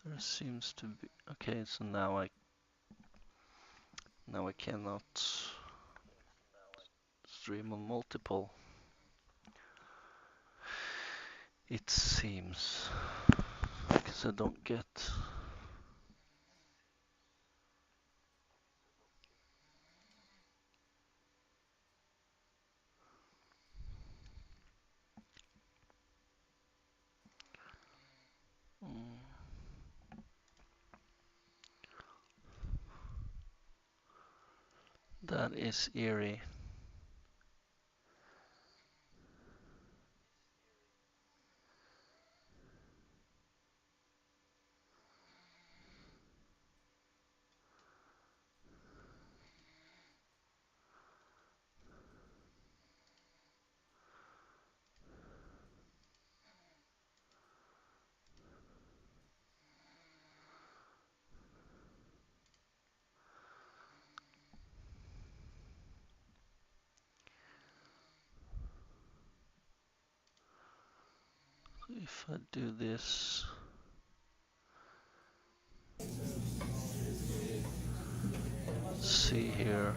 There seems to be. Okay, so now I cannot stream on multiple. It seems because I don't get. Mm, that is eerie. If I do this, let's see here.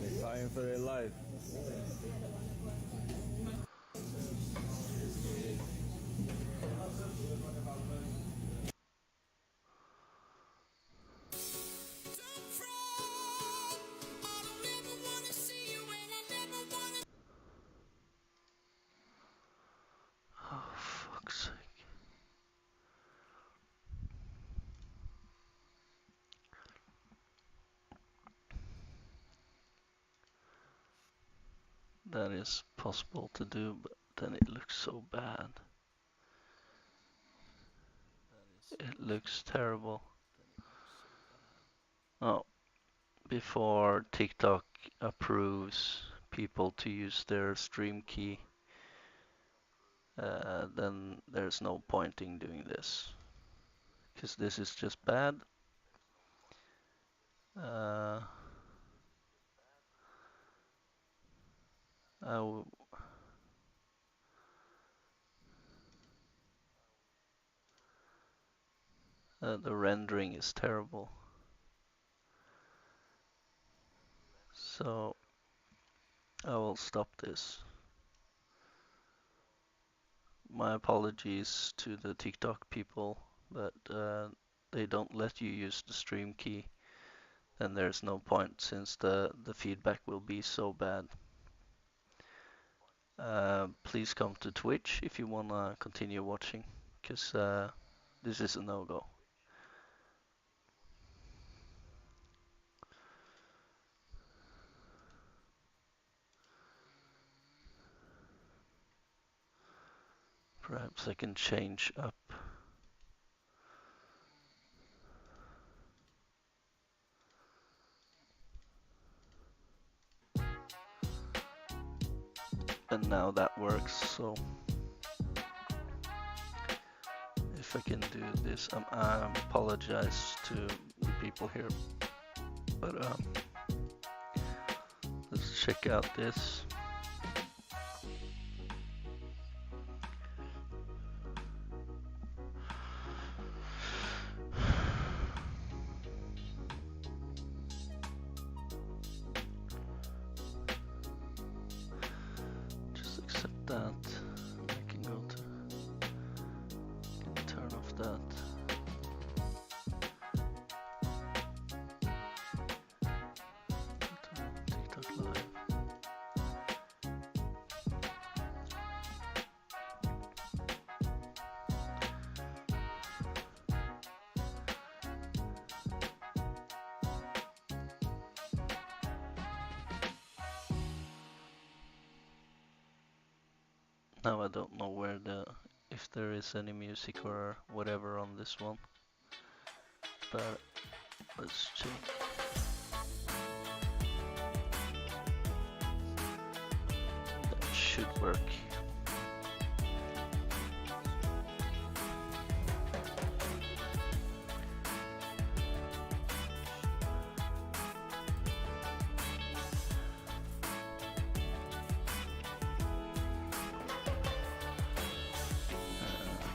They're fighting for their life. Oh, fuck's sake. That is possible to do, but then it looks so bad. It looks terrible. Oh, before TikTok approves people to use their stream key, then there's no point in doing this. Because this is just bad. Uh, the rendering is terrible. So I will stop this. My apologies to the TikTok people, but they don't let you use the stream key. Then there's no point since the feedback will be so bad. Please come to Twitch if you wanna continue watching, because this is a no-go. Perhaps I can change up. And now that works, so if I can do this, I apologize to the people here, but let's check out this. Just accept that. I can go to turn off that. Turn on TikTok Live. Now I don't know if there is any music or whatever on this one, but let's check. That should work.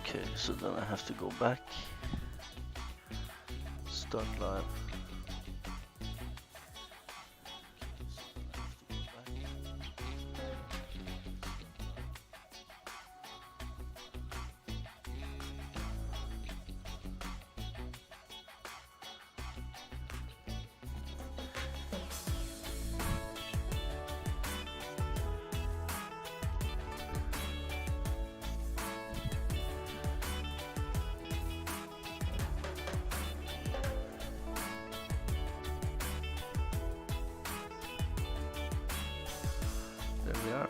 Okay, so then I have to go back. Start live. There we are.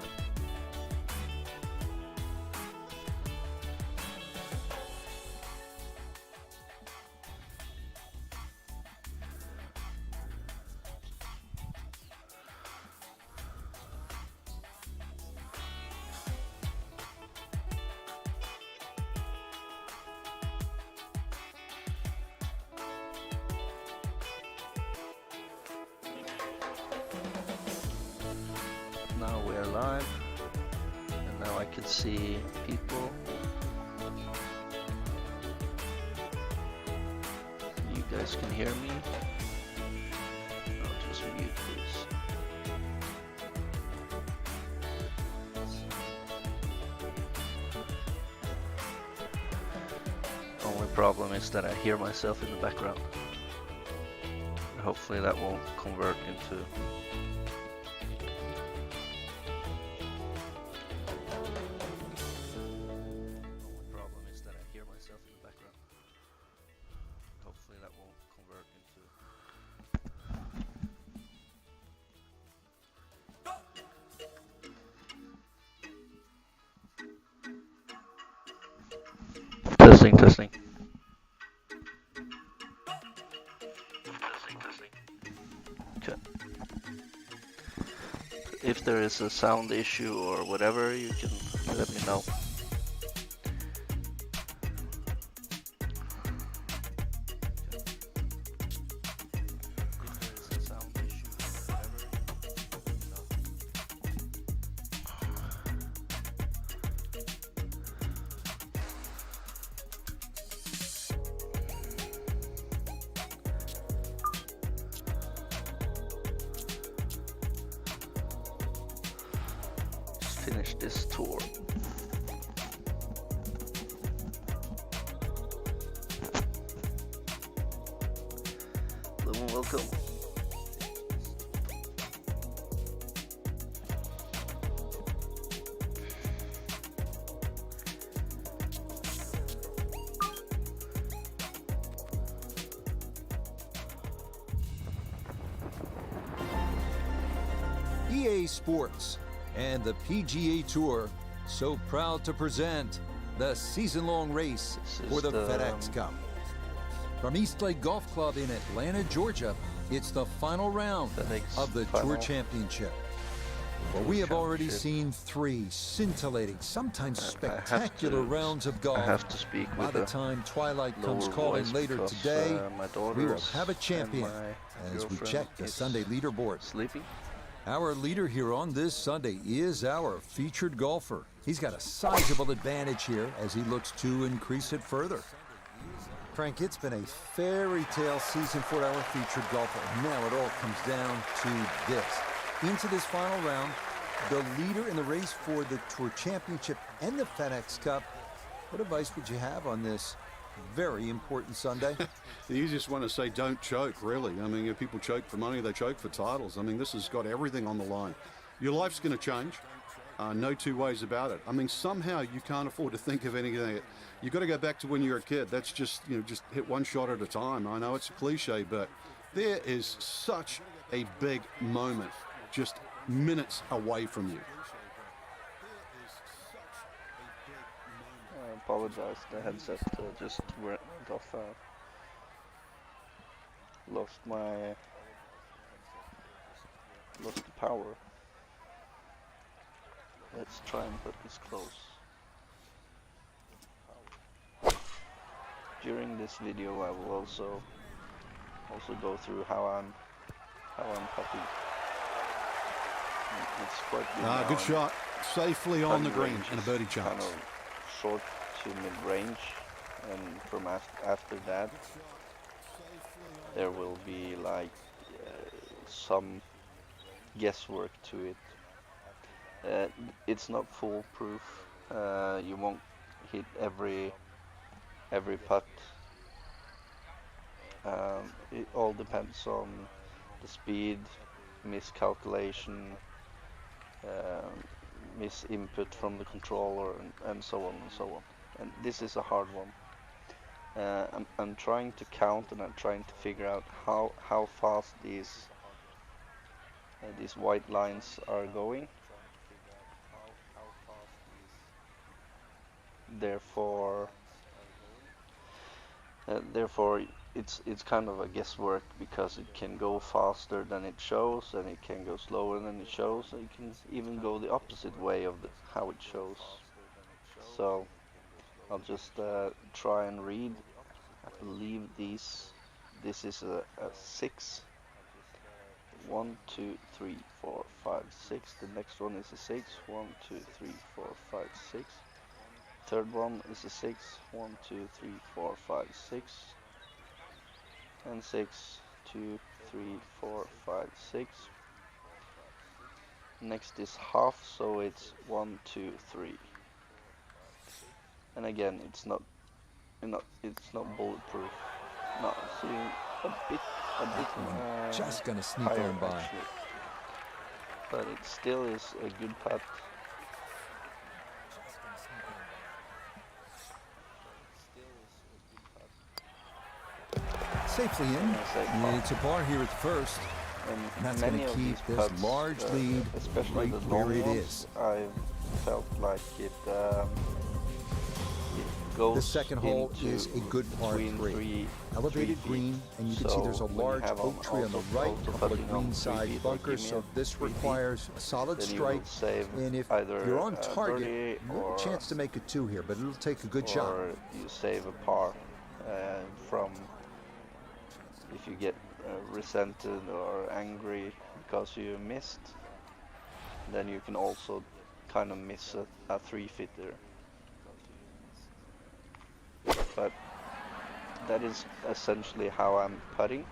Now we are live, and now I can see people. You guys can hear me. I'll just mute this. Only problem is that I hear myself in the background. Hopefully that won't convert into testing, testing. Okay. If there is a sound issue or whatever, you can let me know. Finish this tour. Hello and welcome. EA Sports and the PGA Tour so proud to present the season-long race for the FedEx Cup. From Eastlake Golf Club in Atlanta, Georgia, it's the final round of the Tour Championship. Well, we have already seen 3 scintillating, sometimes spectacular rounds of golf. I have to speak By the time twilight comes calling later today, we will have a champion as we check the Sunday leaderboard. Sleeping? Our leader here on this Sunday is our featured golfer. He's got a sizable advantage here as he looks to increase it further. Frank, it's been a fairy tale season for our featured golfer. Now it all comes down to this. Into this final round, the leader in the race for the Tour Championship and the FedEx Cup. What advice would you have on this very important Sunday? You just want to say don't choke, really. I mean, if people choke for money, they choke for titles. I mean, this has got everything on the line. Your life's going to change. No two ways about it. I mean, somehow you can't afford to think of anything. You've got to go back to when you were a kid. That's just, just hit one shot at a time. I know it's a cliche, but there is such a big moment just minutes away from you. I apologize. The headset just went off. Lost the power. Let's try and put this close. During this video, I will also go through how I'm putting. It's quite good. Good shot. Safely on the green and a birdie chance. Kind of to mid-range, and from after that there will be like some guesswork to it. It's not foolproof. You won't hit every putt. It all depends on the speed, miscalculation, um, misinput from the controller, and so on and so on. And this is a hard one. I'm trying to count, and I'm trying to figure out how fast these white lines are going. Therefore, therefore, it's kind of a guesswork, because it can go faster than it shows, and it can go slower than it shows, and it can even go the opposite way of how it shows. So I'll just try and read. I believe this is a 6. 1, 2, 3, 4, 5, 6. The next one is a 6. 1, 2, 3, 4, 5, 6. Third one is a 6. 1, 2, 3, 4, 5, 6. And 6, 2, 3, 4, 5, 6. Next is half, so it's 1, 2, 3. And again, it's not bulletproof. No, see, a bit Just gonna sneak higher on by. actually. But it still is a good putt. Safely in. It's a par here at the first. And that's going Many to of keep these this putts, large lead especially right the where long it ones, is. I felt like it goes The second hole into is a good par between 3. Elevated feet. green, and you can see there's a So when you large have oak tree on the also right, a couple putting of on green 3 side feet or bunkers, give so me this 3 feet, requires a solid then you strike. will save And if either you're on a target, birdie you have a chance to make it 2 here, but it'll take a good shot. or you save a par from if you get resented or angry because you missed, then you can also kind of miss a 3-footer. But that is essentially how I'm putting.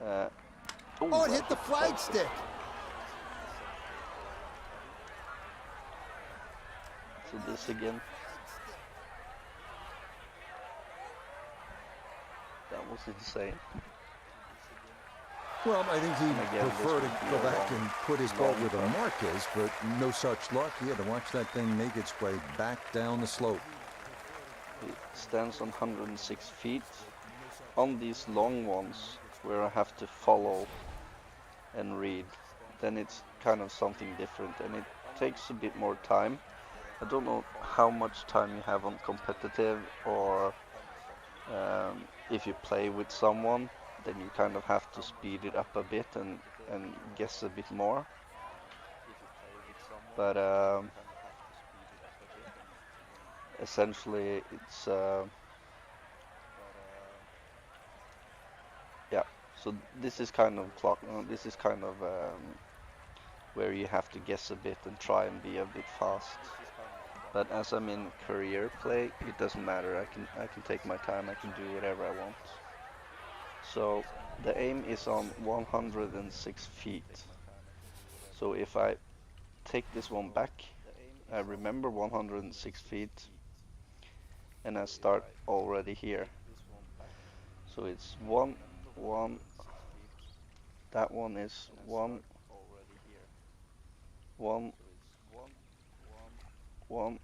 Oh, it hit the flagstick. So this again. That was insane. Well, I think he'd again, prefer this to would go be a back long- and put his ball long where the putt. mark is, but no such luck. He had to watch that thing make its way back down the slope. It stands on 106 feet. On these long ones, where I have to follow and read, then it's kind of something different, and it takes a bit more time. I don't know how much time you have on competitive, or if you play with someone, then you kind of have to speed it up a bit and guess a bit more. But essentially, it's yeah. So this is kind of clock. This is kind of where you have to guess a bit and try and be a bit fast. But as I'm in career play, it doesn't matter. I can take my time. I can do whatever I want. So the aim is on 106 feet. So if I take this one back, I remember 106 feet, and I start already here. So it's 1, 1. That one is 1, 1, 1.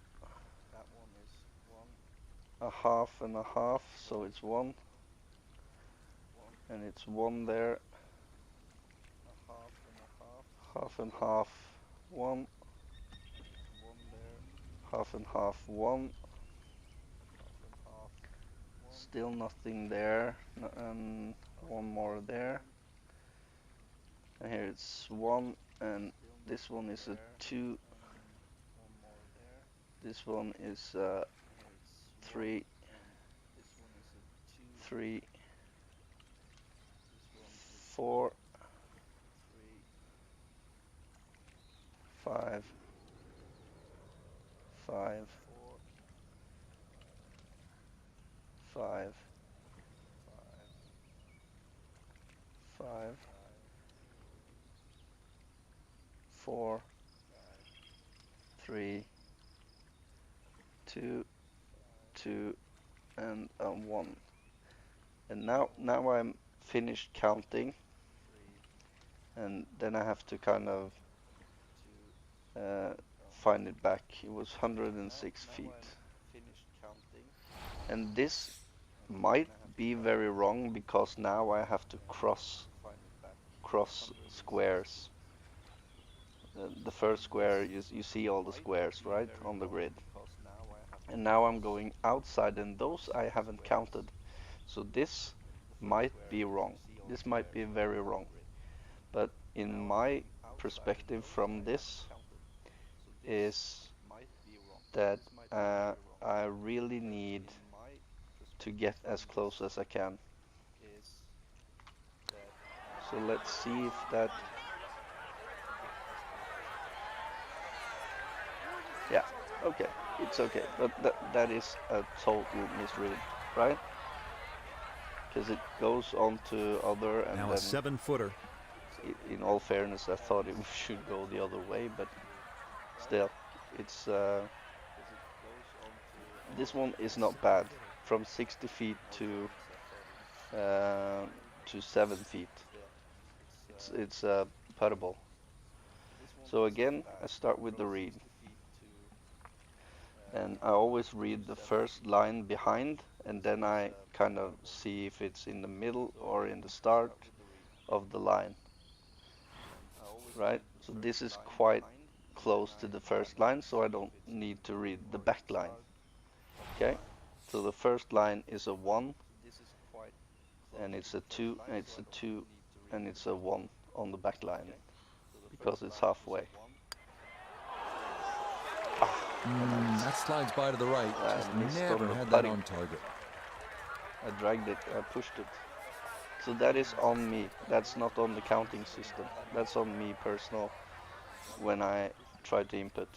A half and a half, so it's 1, and it's 1 there. Half and half, 1. Half and half, 1. Still nothing there, and 1 more there. And here it's 1, and this one is a 2. This one is 3, 3, 4, 5, 5, 5, 5, 4, 3, 2, 2, and 1. And now I'm finished counting, and then I have to kind of find it back. It was 106 feet. And this might be very wrong because now I have to cross squares. The first square, you see all the squares, right, on the grid. And now I'm going outside, and those I haven't counted. So this might be wrong. This might be very wrong. But in my perspective from this is that I really need to get as close as I can. So let's see if that... Yeah, okay, it's okay. But that is a total misread, right? Because it goes on to other, and Now then a 7-footer. in all fairness, I thought it should go the other way, but still, it's this one is not bad. From 60 feet to 7 feet, it's puttable. So again, I start with the read, and I always read the first line behind, and then I kind of see if it's in the middle or in the start of the line. Right? So this is quite close to the first line, so I don't need to read the back line. Okay? So the first line is a 1, and it's a 2, and it's a 2, and it's a 1 on the back line, because it's halfway. That slides by to the right. Just missed on never the had that putting. on target. I dragged it, I pushed it. So that is on me. That's not on the counting system. That's on me personal when I try to input.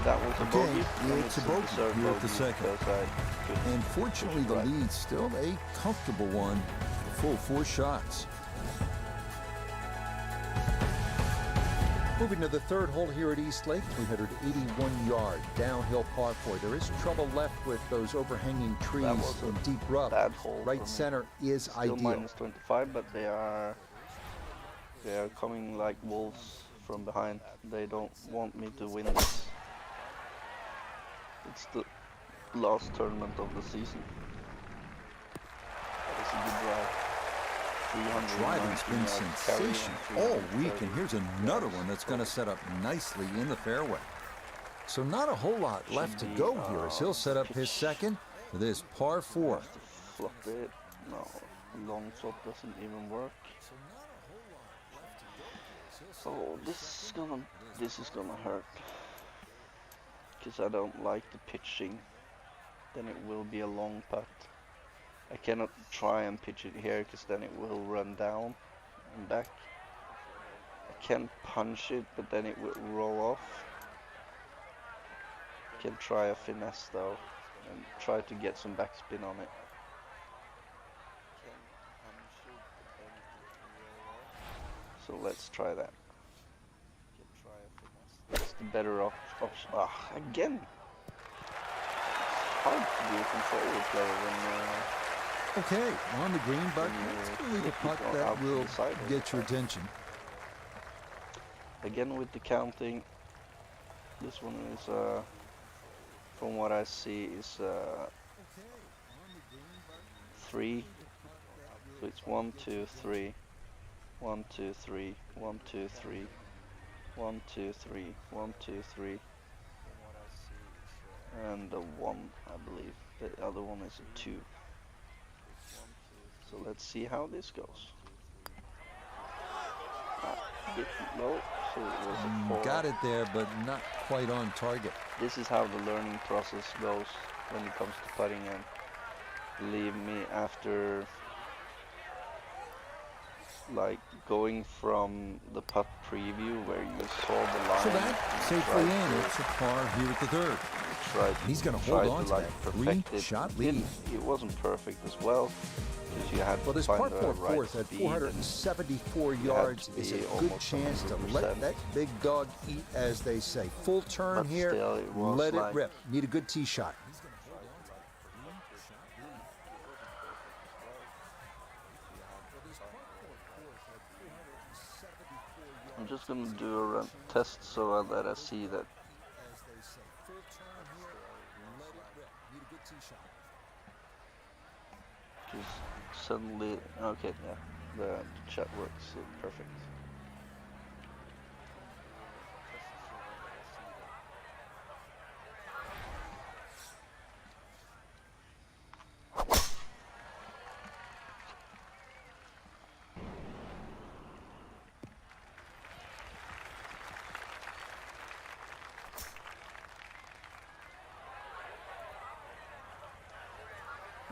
That was a Okay, bogey. And it's a bogey deserved here at the bogey second. because I couldn't And fortunately, push it the right. lead's still a comfortable one. Full 4 shots. Moving to the third hole here at East Lake, 381-yard downhill par 4. There is trouble left with those overhanging trees was a and deep rub. bad hole for Right me. center is Still ideal. minus 25, but they are coming like wolves from behind. They don't want me to win this. It's the last tournament of the season. That is a good drive. Driving's been sensational all week, and here's another one that's going to set up nicely in the fairway. So not a whole lot left to go here as he'll set up his second for this par 4. Have to flop it. No, long flop doesn't even work. Oh, this is gonna hurt. Because I don't like the pitching. Then it will be a long putt. I cannot try and pitch it here because then it will run down and back. I can punch it, but then it will roll off. I can try a finesse though and try to get some backspin on it. So let's try that. That's the better option. Again! It's hard to be a controller player when Okay, on the green, but it's really the putt that will get your attention. again with the counting. This one is from what I see is 3. So it's 1, 2, 3, 1, 2, 3, 1, 2, 3, 1, 2, 3, 1, 2, 3, and a 1, I believe. The other one is a 2. So let's see how this goes. A bit low, so it was a 4. Got it there, but not quite on target. This is how the learning process goes when it comes to putting, and believe me, after like going from the putt preview where you saw the line. So that safely in. It's a par here at the third. tried. And he's going to tried hold on to like that perfect it. shot lead. It wasn't perfect as well, because you had Well, to this find par the 4 right fourth at speed 474 and yards you is had a to be good almost chance to 100%. let that big dog eat, as they say. Full turn But here, still, it was let it like rip. Need a good tee shot. I'm just gonna do a run test so that I see that. Just suddenly, okay, yeah, the chat works perfect.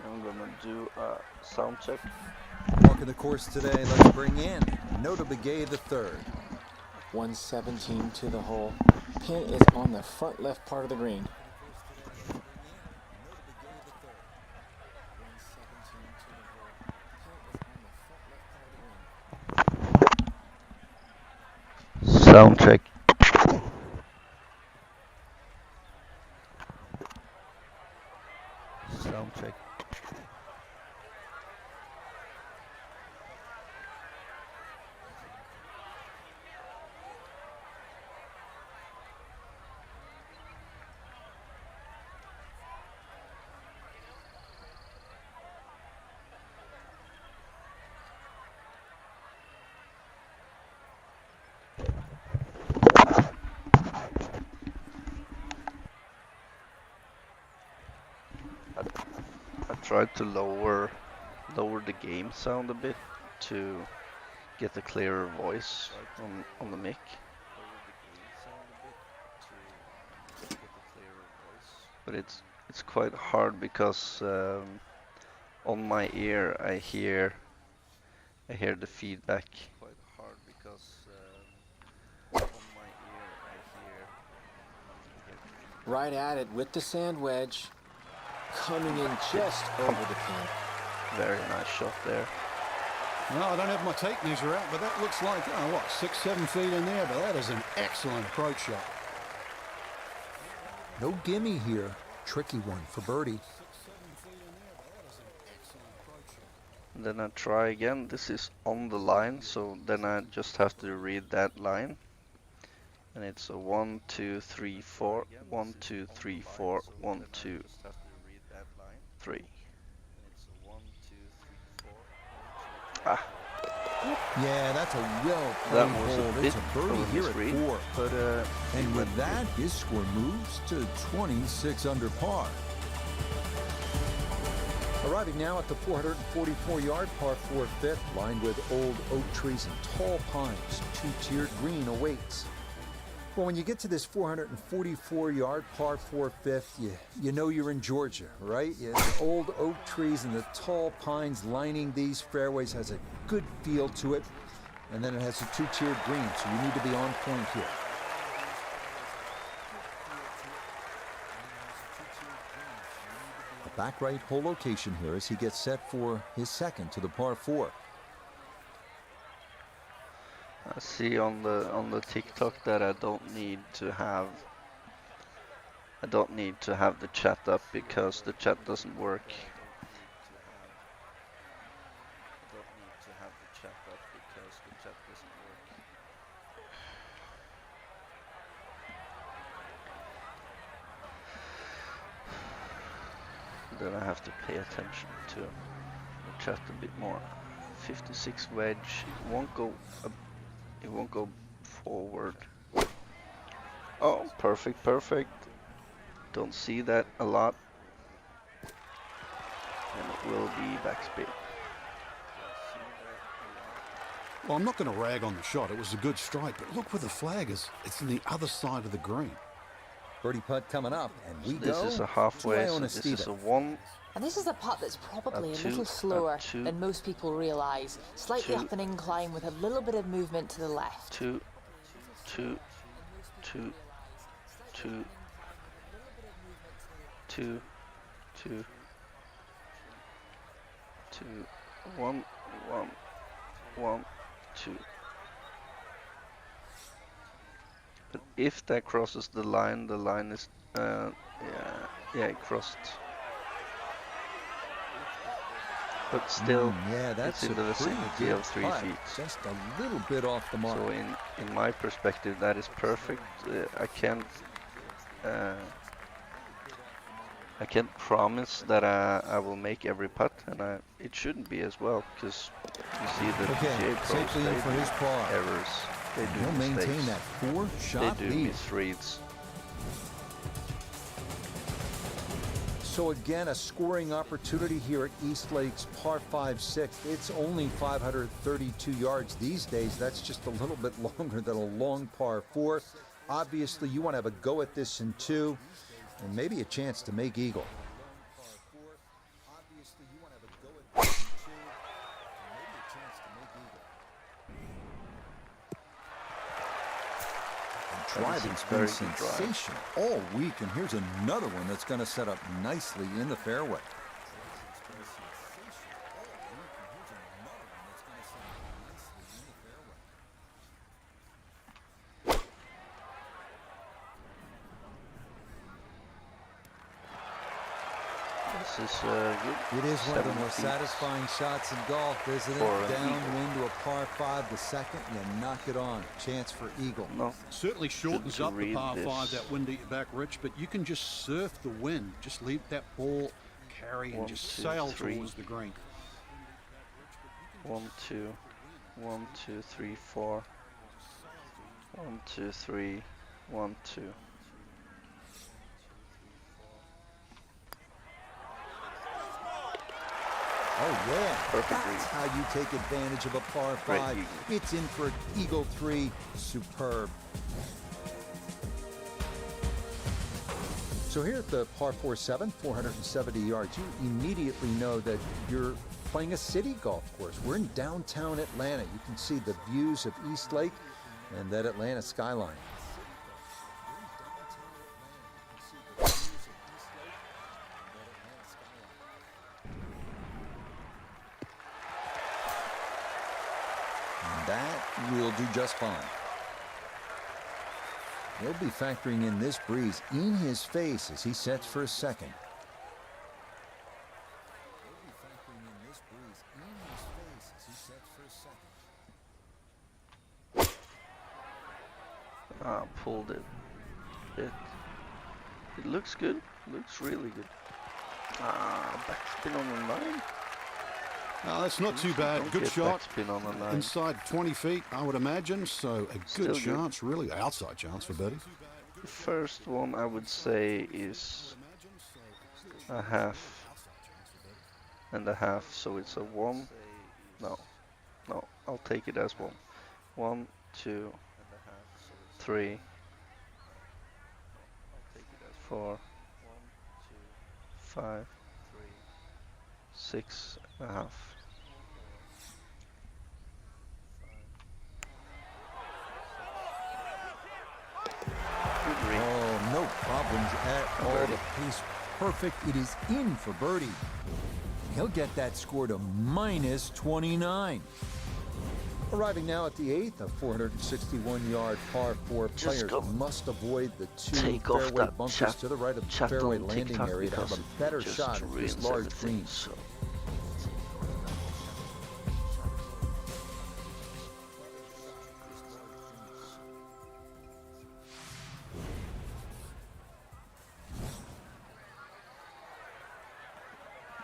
I'm gonna do a sound check. Walking the course today, let's bring in Nota Begay the third. 117 to the hole. Pin is on the front left part of the green. Sound check. Sound check. I tried to lower the game sound a bit to get a clearer voice on the mic. But it's quite hard because on my ear I hear the feedback. Quite hard because on my ear I hear. Right at it with the sand wedge. Coming in just over the pin. Very nice shot there. No, I don't have my tape measure out, but that looks like, 6-7 feet in there, but that is an excellent approach shot. No gimme here. Tricky one for birdie. Then I try again. This is on the line, so then I just have to read that line. And it's a 1, 2, 3, 4, 1, 2, 3, 4, 1, 2, 3. Ah, Yeah, that's a that well-played was hole. a bit It's a of birdie a here at misread, 4. but And with that, his score moves to 26 under par. Arriving now at the 444-yard par 4 fifth, lined with old oak trees and tall pines. Two-tiered green awaits. Well, when you get to this 444-yard par 4 fifth, you know you're in Georgia, right? Yeah, the old oak trees and the tall pines lining these fairways has a good feel to it. And then it has a two-tiered green, so you need to be on point here. A back right hole location here as he gets set for his second to the par 4. I see on the TikTok that I don't need to have the chat up because the chat doesn't work. Then I have to pay attention to the chat a bit more. 56 wedge. It won't go forward. Oh, perfect. Don't see that a lot. And it will be backspin. Well, I'm not going to rag on the shot. It was a good strike, but look where the flag is. It's on the other side of the green. Birdie putt coming up, and we This go is a halfway, to so Iona this is a Stevens. 1. And this is a putt that's probably a two, little slower two, than most people realise. Slightly two. up an incline with a little bit of movement to the left. 2. 2, 2, 2, 1, 1, 1, 2. But if that crosses the line is, yeah, it crossed. But still, yeah, that's it's in a the pretty vicinity good of 3 putt. feet. Just a little bit off the mark. So in my perspective, that is perfect. I can't promise that I will make every putt, and it shouldn't be as well, because you see the PGA pros, safely in for his par. errors, they do He'll mistakes, maintain that they 4-shot do lead. misreads. So again, a scoring opportunity here at East Lake's par 5-6. It's only 532 yards these days. That's just a little bit longer than a long par 4. Obviously, you want to have a go at this in 2, and maybe a chance to make eagle. Driving's been sensational all week, and here's another one that's going to set up nicely in the fairway. This is good. It is one of the 7 most feet. satisfying shots in golf, isn't it? For an Downwind to a par 5, the second, you knock it on. Chance for eagle. No, Certainly shortens to up the read par 5, this. that wind at your back, Rich, but you can just surf the wind. Just leave that ball carry and 1, just 2, sail 3. towards the green. 1, 2, 1, 2, 3, 4. 1, 2, 3, 1, 2. Oh, yeah. Perfect That's read. how you take advantage of a par Great 5. eagle. It's in for an eagle 3. Superb. So here at the par 4-7, 470 yards, you immediately know that you're playing a city golf course. We're in downtown Atlanta. You can see the views of East Lake and that Atlanta skyline. And that will do just fine. He'll be factoring in this breeze in his face as he sets for a second. Pulled it. It looks good. Looks really good. Backspin on the line. That's not too bad. Don't Good get shot. backspin on the line. Inside 20 feet, I would imagine. So a Still good good. chance, really outside chance for birdie. The first one I would say is a half and a half, so it's a 1. No, I'll take it as 1. 1, 2, 3, 4, 5, 6 and a half. Good read. Oh, no problems at all. Birdie. The pace perfect. It is in for birdie. He'll get that score to minus 29. Arriving now at the 8th, a 461-yard par 4. Just Players go must avoid the 2 take off fairway that bunkers to the right of the chat fairway on landing TikTok area to have because a better it just shot at this ruins large everything, green. so.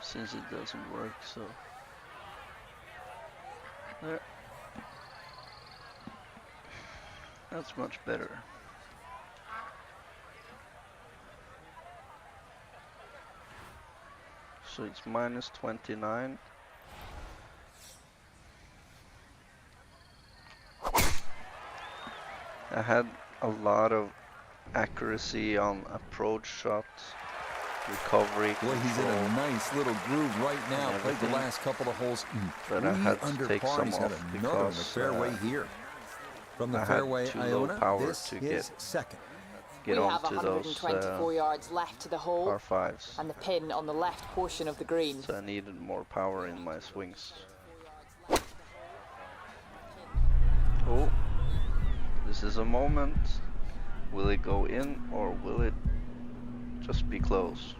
Since it doesn't work, so there. That's much better. So it's minus 29. I had a lot of accuracy on approach shots, recovery, Boy, he's in a control. nice little groove right now. and Played the everything. last couple of holes in But I 3 had to under take par. some He's had off another in the because, fairway here. From the I had fairway, too low Iona, power this to is get second. get We have onto those 124 yards left to the hole, par fives. and the pin on the left portion of the green. So I needed more power in my swings. Oh, this is a moment. Will it go in or will it just be close?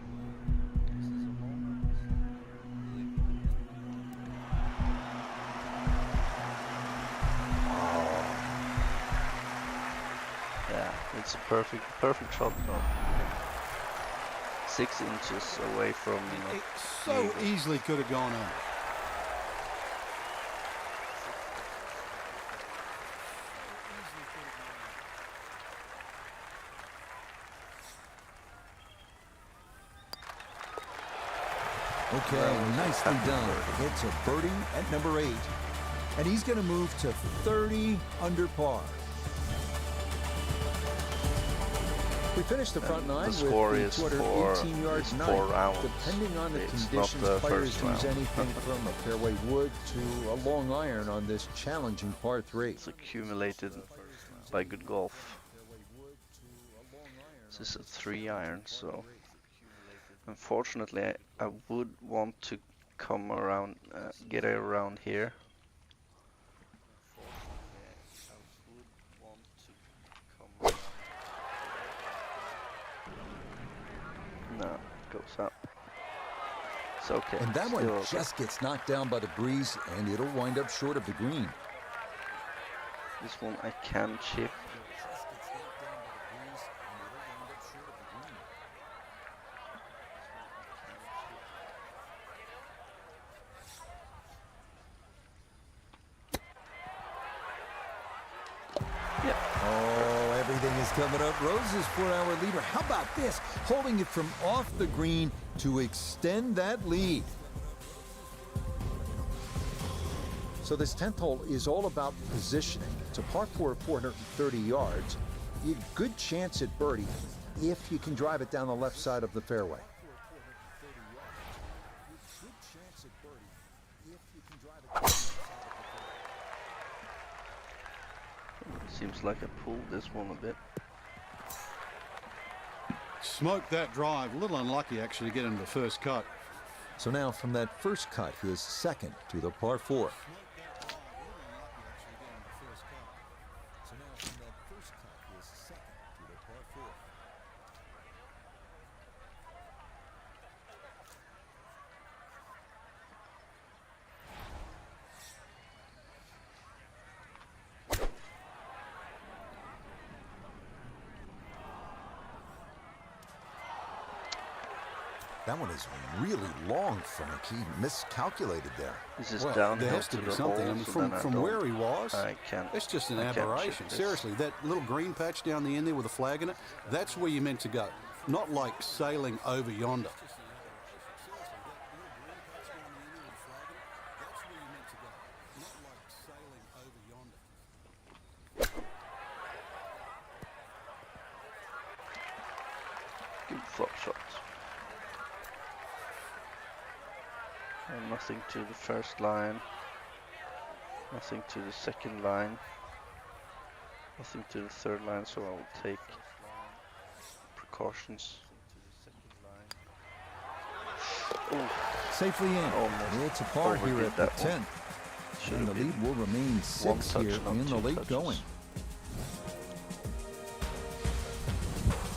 Yeah, it's a perfect shot though. 6 inches away from It so eagle. easily could have gone in. Okay, nicely done. It's a birdie at number 8. And he's going to move to 30 under par. We finished the front And nine the with score the is 218 yard is nine. 4 rounds. Depending on the It's not conditions, the players first use round. anything from a fairway wood to a long iron on this challenging par 3. It's accumulated by good golf. This is a 3 iron, so unfortunately I would want to come around, get around here. No, it goes up. It's okay. And that one Still okay. just gets knocked down by the breeze, and it'll wind up short of the green. This one I can chip. Oh, everything is coming up roses for our leader. How about this? Holding it from off the green to extend that lead. So this 10th hole is all about positioning. It's a par 4 of 430 yards. You have a good chance at birdie if you can drive it down the left side of the fairway. Seems like I pulled this one a bit. Smoked that drive. A little unlucky actually to get into the first cut. So now from that first cut, his second to the par 4. That one is really long, Frank. He miscalculated there. This is Well, downhill there has to to be the something. hole, I mean, so from then I from don't- where he was, I can't. it's just an I can't chip aberration. this. Seriously, that little green patch down the end there with a flag in it, that's where you're meant to go. Not like sailing over yonder. Good flop shots. And nothing to the first line. Nothing to the second line. Nothing to the third line, so I will take precautions. Ooh, Safely in. Almost It's a par here overdid at the that one. 10th. should And the have been lead will remain 6 one touch, here not in the 2 late touches. going.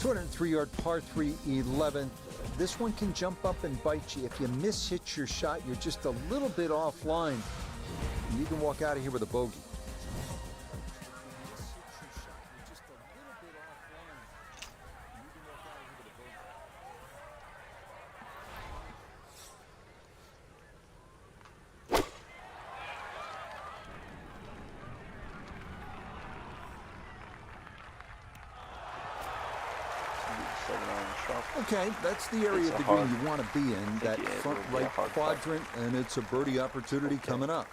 203-yard par 3 11th. This one can jump up and bite you. If you miss-hit your shot, you're just a little bit offline. You can walk out of here with a bogey. Okay, that's the area It's of a the green hard- you want to be in, that it front will be a right hard putt. quadrant, and it's a birdie opportunity coming up.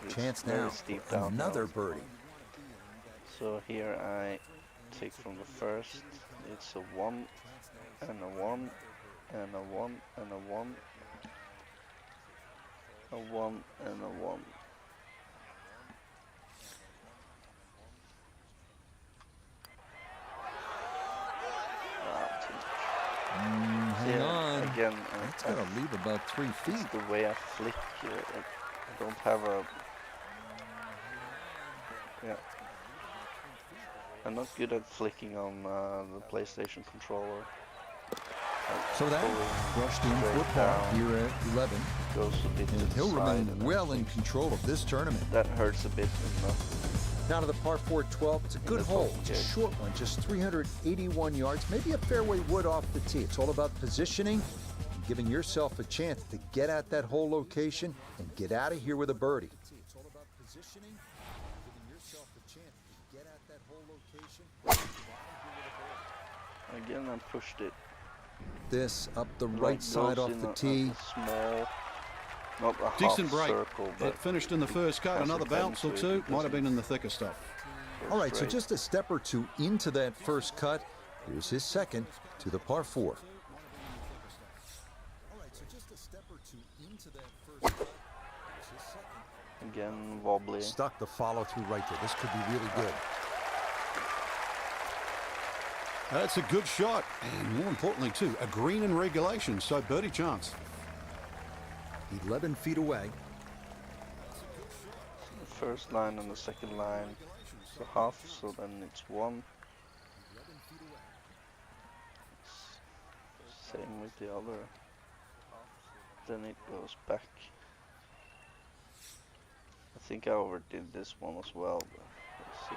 It's Chance very now steep for down another now. birdie. So here I take from the first. It's a 1 and a 1 and a 1 and a 1. A 1 and a 1. again, That's going to leave about 3 feet. it's the way I flick. I don't have a. Yeah. I'm not good at flicking on the PlayStation controller. So that brushed in Straight for par down. here at 11. Goes a bit to And the he'll side remain and well in everything. control of this tournament. That hurts a bit in the Now to the par 4 12. It's a good the hole. top It's a gate. short one, just 381 yards. Maybe a fairway wood off the tee. It's all about positioning and giving yourself a chance to get at that hole location and get out of here with a birdie. It's all about positioning and giving yourself a chance to get at that hole location. again. I pushed it. This up the Like right side goes off in the a tee. small, not a Decent half break. circle, but It finished in the first cut. has a Another bounce or tendency two might have been in the thicker stuff. goes All right, so straight. just a step or two into that first cut. Here's his second to the par 4. Again, wobbly. Stuck the follow through right there. This could be really good. That's a good shot, and more importantly too, a green in regulation, so birdie chance. 11 feet away. The first line and the second line. So half, so then it's one. Same with the other. Then it goes back. I think I overdid this one as well, but let's see.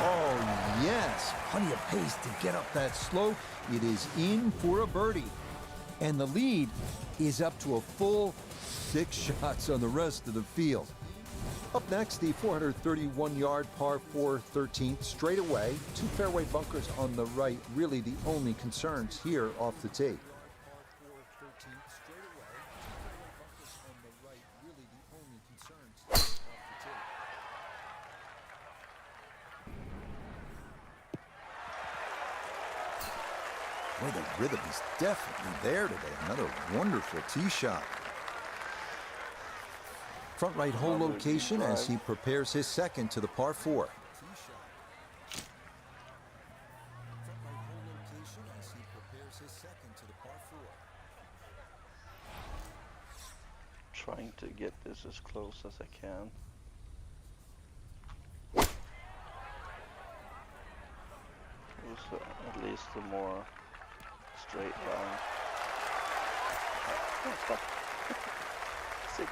Oh, yes. Plenty of pace to get up that slope. It is in for a birdie. And the lead is up to a full 6 shots on the rest of the field. Up next, the 431-yard par 4 13th straightaway. 2 fairway bunkers on the right, really the only concerns here off the tee. Boy, the rhythm is definitely there today. Another wonderful tee shot. Front right hole Another location deep as drive. he prepares his second to the par 4. Trying to get this as close as I can. Also, at least a more straight line. Oh, stop. Sit.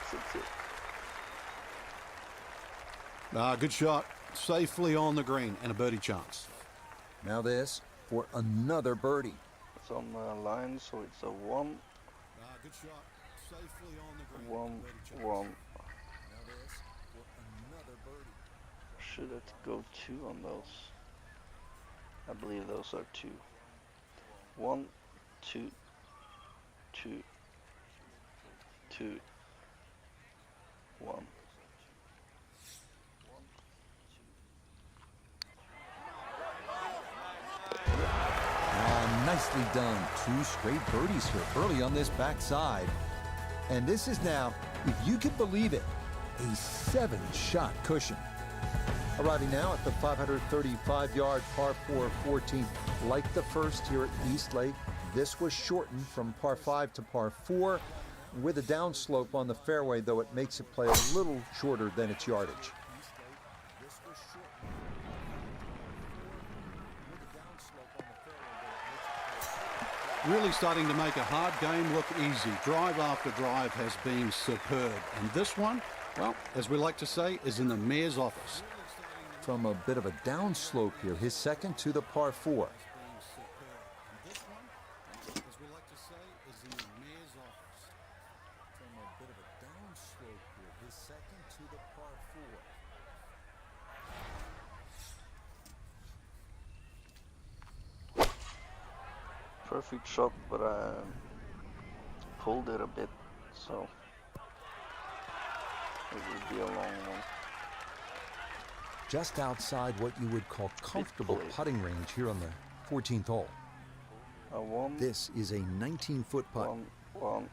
Good shot, safely on the green, and a birdie chance. Now this for another birdie. It's on the line, so it's a one. Good shot, safely on the green. One. Should it go 2 on those? I believe those are 2. 1, 2, 2, 2, 1. Nicely done. 2 straight birdies here early on this backside. And this is now, if you can believe it, a 7-shot cushion. Arriving now at the 535-yard par 4 14th. Like the first here at East Lake, this was shortened from par 5 to par 4 with a downslope on the fairway, though it makes it play a little shorter than its yardage. Really starting to make a hard game look easy. Drive after drive has been superb. And this one, well, as we like to say, is in the mayor's office. From a bit of a downslope here, his second to the par 4. Perfect shot, but I pulled it a bit, so it will be a long one. Just outside what you would call comfortable pulley. putting range here on the 14th hole. A one. This is a 19-foot putt. One.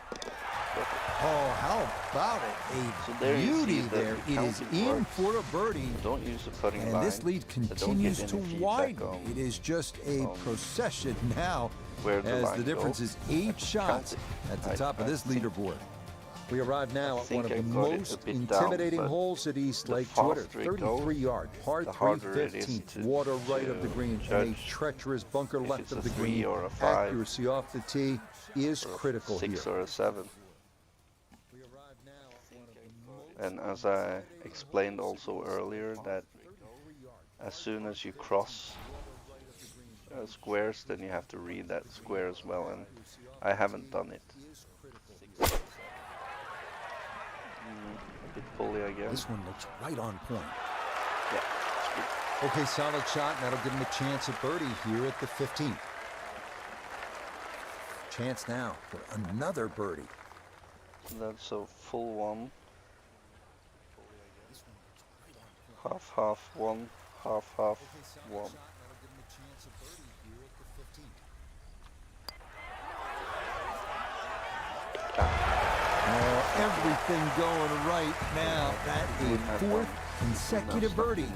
Oh, how about it? So A there you beauty see that there. the It is counting in works. for a birdie. Don't use the putting And line. this lead Don't get continues any to feedback widen. on It is just a procession now, where the as line the difference goes. is 8 shots it. at the I- top of I this think- leaderboard. We arrive now I at one think of I the got it a most bit intimidating down, but holes at East the Lake. faster it 233-yard par the 3 harder it is 15th, to- water right of to the green, and a judge treacherous bunker if left it's of a the 3 green. or a 5 Accuracy off the tee is or a critical 6 here. or a 7. And as I explained also earlier, that as soon as you cross squares, then you have to read that square as well, and I haven't done it. A bit bully again. This one looks right on point. Yeah, it's good. Okay, solid shot, and that'll give him a chance at birdie here at the 15th. Chance now for another birdie. That's a full one. Half one, half one. Oh, everything going right now. That Wouldn't a have fourth won. consecutive birdie.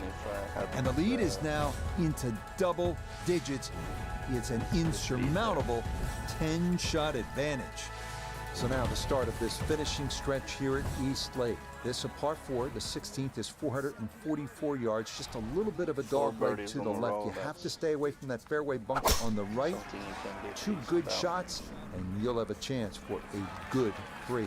And the lead is now into double digits. It's an insurmountable 10-shot advantage. So now the start of this finishing stretch here at East Lake. This a par 4, the 16th is 444 yards, just a little bit of a Four dog leg birdies to on the a left. row, You have that's to stay away from that fairway bunker on the right. Something you can get 2 used good about. shots, and you'll have a chance for a good 3.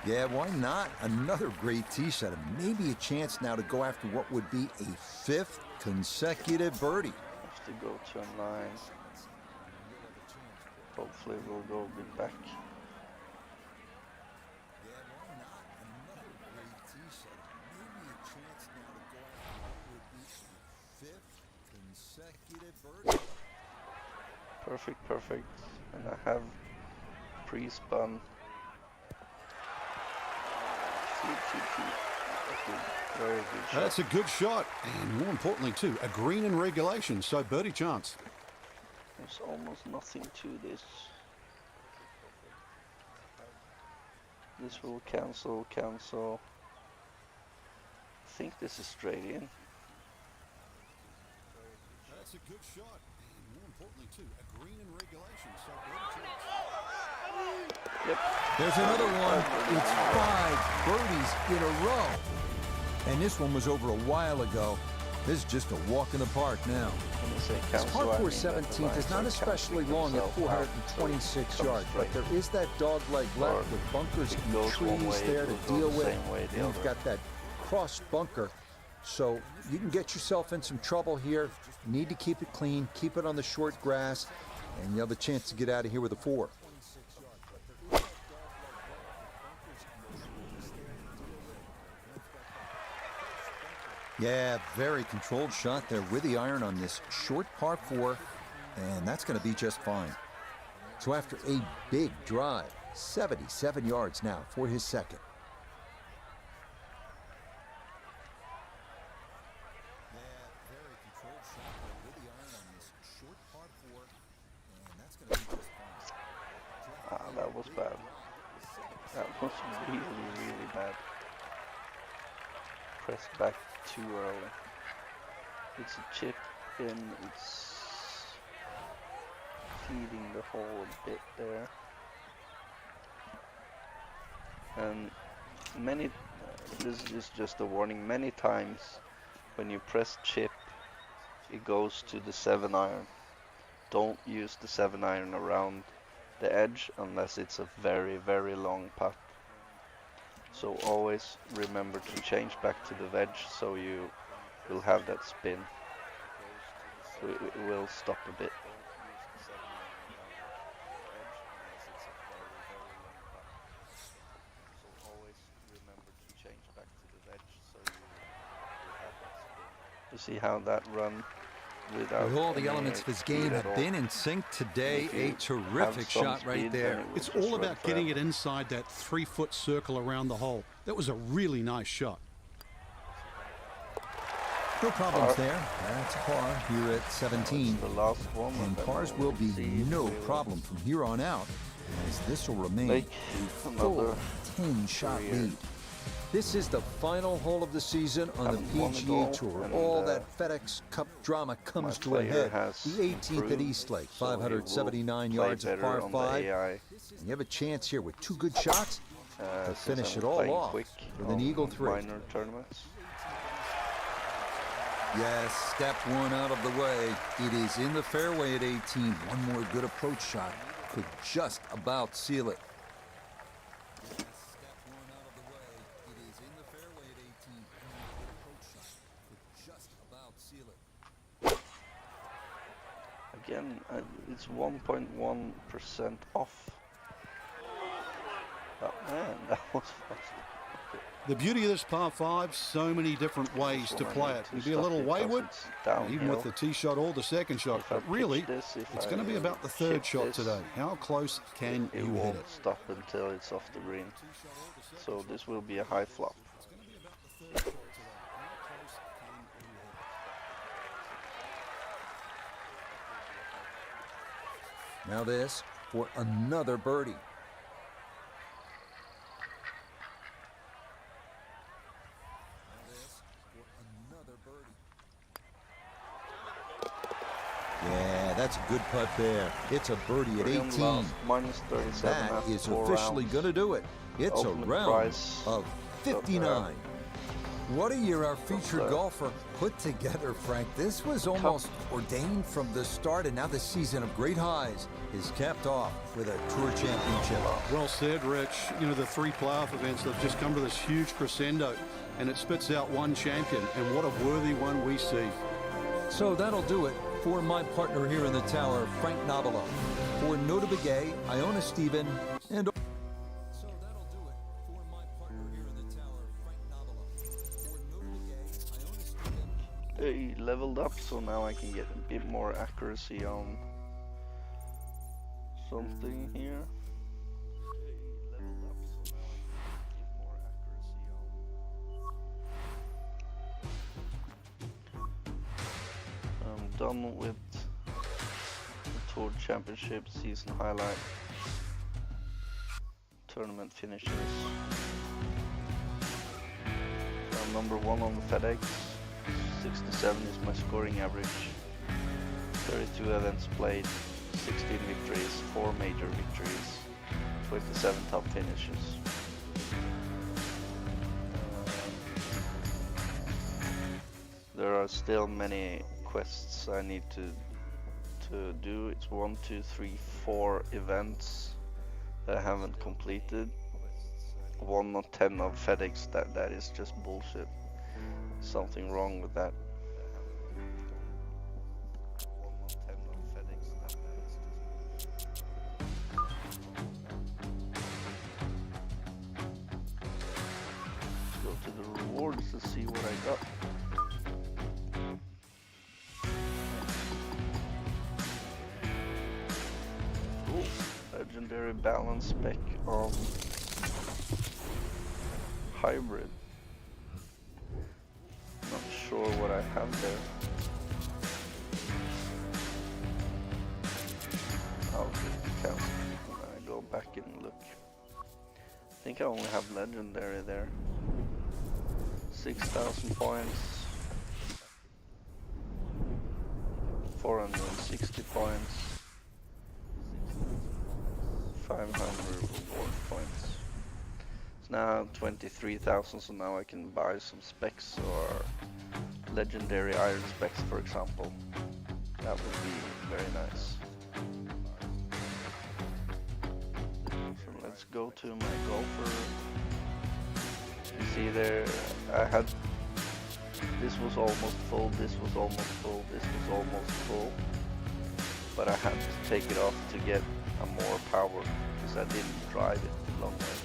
Yeah, why not? Another great tee shot, and maybe a chance now to go after what would be a 5th consecutive birdie. Have to go to a 9. Hopefully we'll go a bit back. Perfect. And I have pre-spun. Shoot. That's good. Very good shot. That's a good shot, and more importantly too, a green in regulation, so birdie chance. There's almost nothing to this. This will cancel. I think this is straight in. That's a good shot, and more importantly too, a green in regulation, so birdie chance. Yep. There's another one. It's 5 birdies in a row. And this one was over a while ago. This is just a walk in the park now. When you say This cancel, par I 4 mean that the 17th lines is not are especially cancelling long at themselves out, so 426 it comes yards, but straight. there is that dog leg Or left with bunkers it and goes one trees way, there it to will go deal the with. same way the And you've other. got that cross bunker. So you can get yourself in some trouble here. You need to keep it clean, keep it on the short grass, and you have a chance to get out of here with a 4. Yeah, very controlled shot there with the iron on this short par 4, and that's going to be just fine. So after a big drive, 77 yards now for his second. That was bad. That was really bad. Press back too early. It's a chip in, it's feeding the hole a bit there. And this is just a warning, many times when you press chip, it goes to the 7-iron. Don't use the 7-iron around the edge unless it's a very long putt. So always remember to change back to the wedge so you will have that spin. So it will stop a bit. You see how that run without With all the any elements of his speed game at have all. been in sync today, If you a terrific have some shot right speed, there. then it will It's just all run about getting it forever. inside that 3-foot circle around the hole. That was a really nice shot. No problems there. That's par here at 17. The last one. And then pars we'll will be see no if we will problem from here on out, as this will remain make a another full 10-shot career. lead. This is the final hole of the season on the Haven't won it PGA all, Tour. and, All that FedEx Cup drama comes to a player head. has The 18th at improved, Eastlake, so he will 579 play yards of better par on the 5. AI. And you have a chance here with 2 good shots to Since finish I'm it all playing off quick with an on eagle 3. minor tournaments. Yes, step 1 out of the way. It is in the fairway at 18. One more good approach shot could just about seal it. Again, it's 1.1% off. Oh man, that was fast. The beauty of this par 5, so many different ways to play it. You'd be a little wayward, even with the tee shot or the second shot. But really, it's going to be about the third shot today. How close can It you hit won't it? stop until it's off the green. So this will be a high flop. Now this for another birdie. Yeah, that's a good putt there. It's a birdie at 18. Minus 37 That after is 4 officially rounds. going to do it. It's Ultimate a round prize of 59. What a year our featured there. golfer put together, Frank. This was almost ordained from the start, and now the season of great highs is capped off with a Tour Championship. Well said, Rich. You know, the 3 playoff events have just come to this huge crescendo, and it spits out one champion, and what a worthy one we see. So that'll do it for my partner here in the tower, Frank Nobilo. For Nota Begay, Iona Stephen, and... So that'll do it for my partner here in the tower, Frank Nobilo. For Nota Begay, Iona Stephen... They leveled up, so now I can get a bit more accuracy on something here. I'm done with the Tour Championship season highlight tournament finishes. So I'm number 1 on the FedEx. 67 is my scoring average. 32 events played, 16 victories, 4 major victories, 27 top finishes. There are still many quests I need to do. It's 1, 2, 3, 4 events that I haven't completed. 1 or 10 of FedEx. That is just bullshit. Something wrong with that. Let's go to the rewards to see what I got. Cool. Legendary balance spec on hybrid. Not sure what I have there. I'll just cancel when I go back and look. I think I only have legendary there. 6,000 points. 460 points. 500 reward points. It's now 23,000, so now I can buy some specs or legendary iron specs, for example. That would be very nice. So let's go to my golfer. You see there, I had, this was almost full, this was almost full, this was almost full. But I had to take it off to get a more power, because I didn't drive it a long way.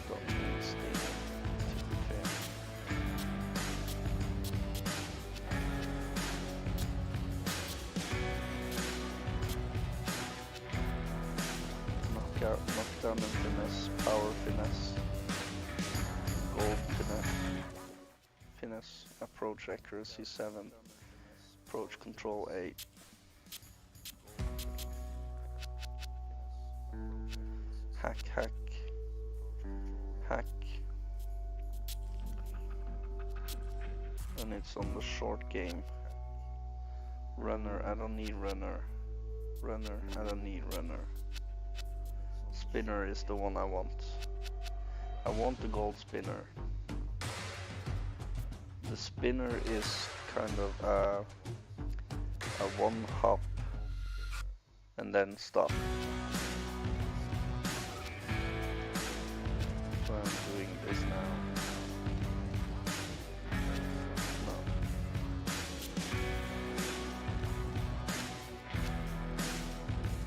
Don't need steam, to be fair. Knock down has power finesse, gold finesse, approach accuracy 7, approach control 8. Hack. And it's on the short game. Runner, I don't need runner. Runner, I don't need runner. Spinner is the one I want. I want the gold spinner. The spinner is kind of a one hop and then stop. So I'm doing this now. No.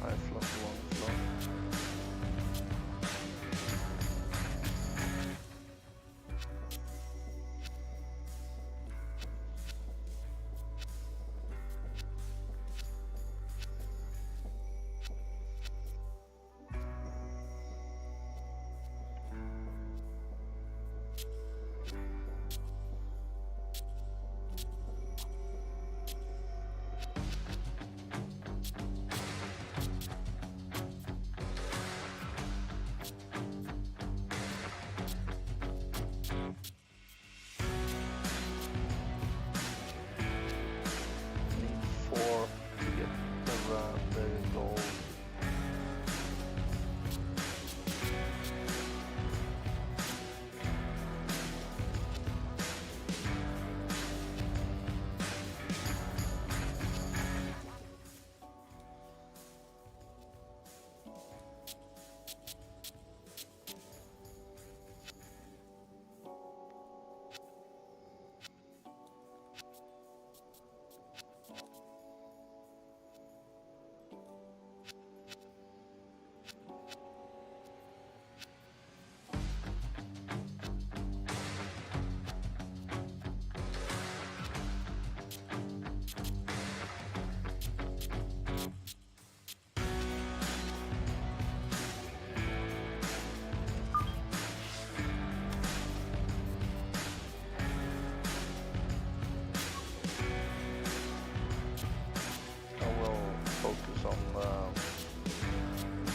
High flop, long flop.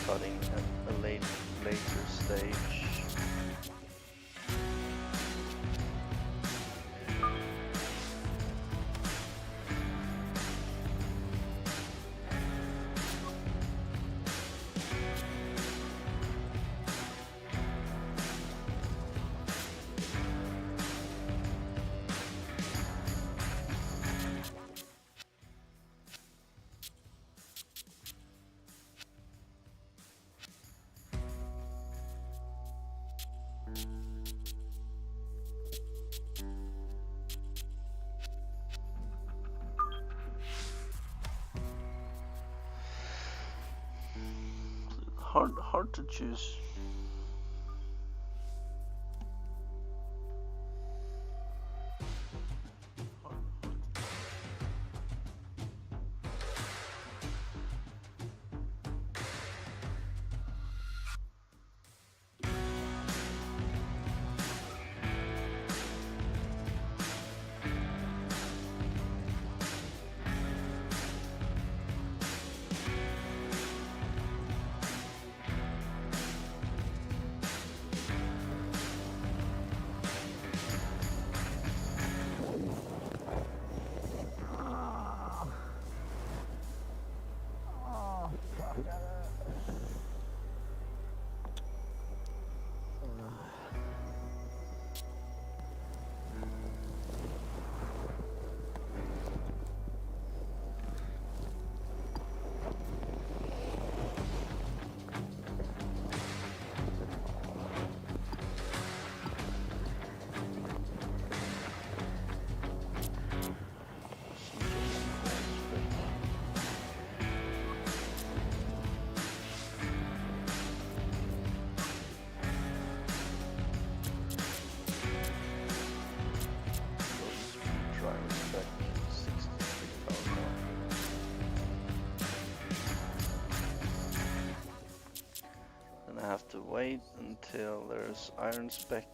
Putting at a later stage. Hard to choose. wait until there's iron spec.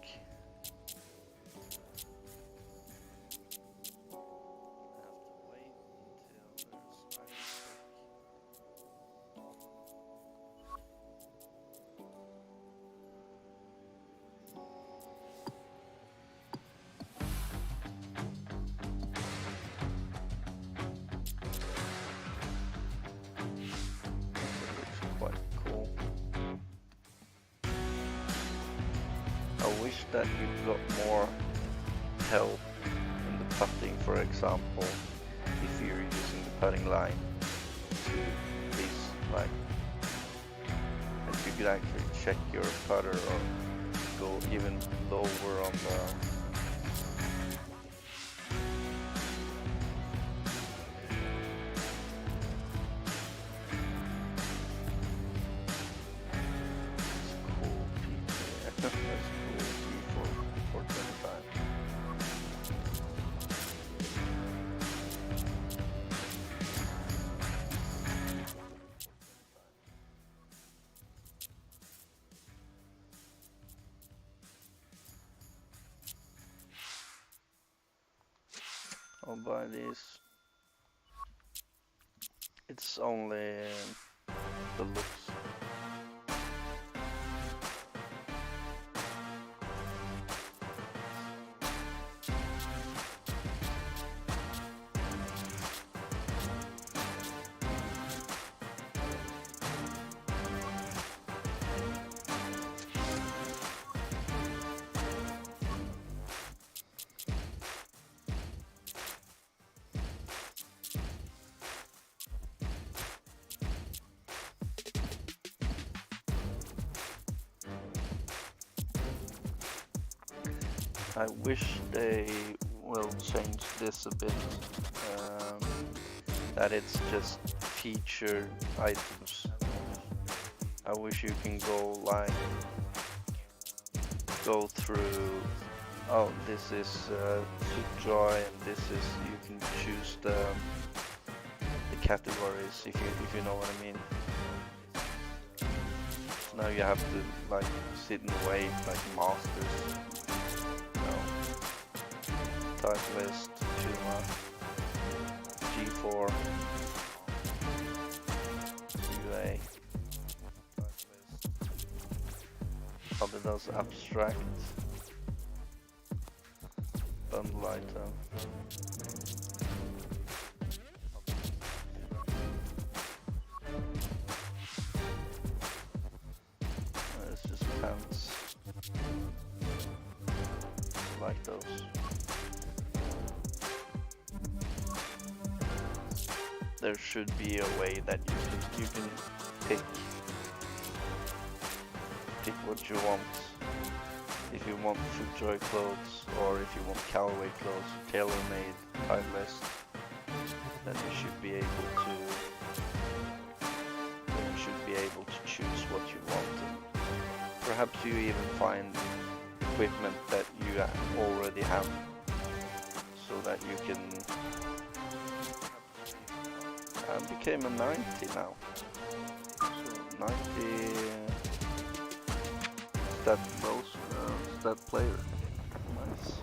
Quite cool. I wish that you got more help in the putting, for example, if you're using the putting line to this, like, that you could actually check your putter or go even lower on the I'll buy these. It's only the looks. I wish they will change this a bit, that it's just featured items. I wish you can go through, oh, this is to dry, and this is, you can choose the categories, if you know what I mean. Now you have to like sit and wait like masters. Type list, Tuma, G4, UA, other does abstract, bundle item, it's just pants, like those. There should be a way that you can pick what you want. If you want FootJoy clothes, or if you want Callaway clothes, tailor-made, Titleist, then you should be able to choose what you want. And perhaps you even find equipment that you already have, so that you can. Became a 90 now. So 90 stat player. Nice.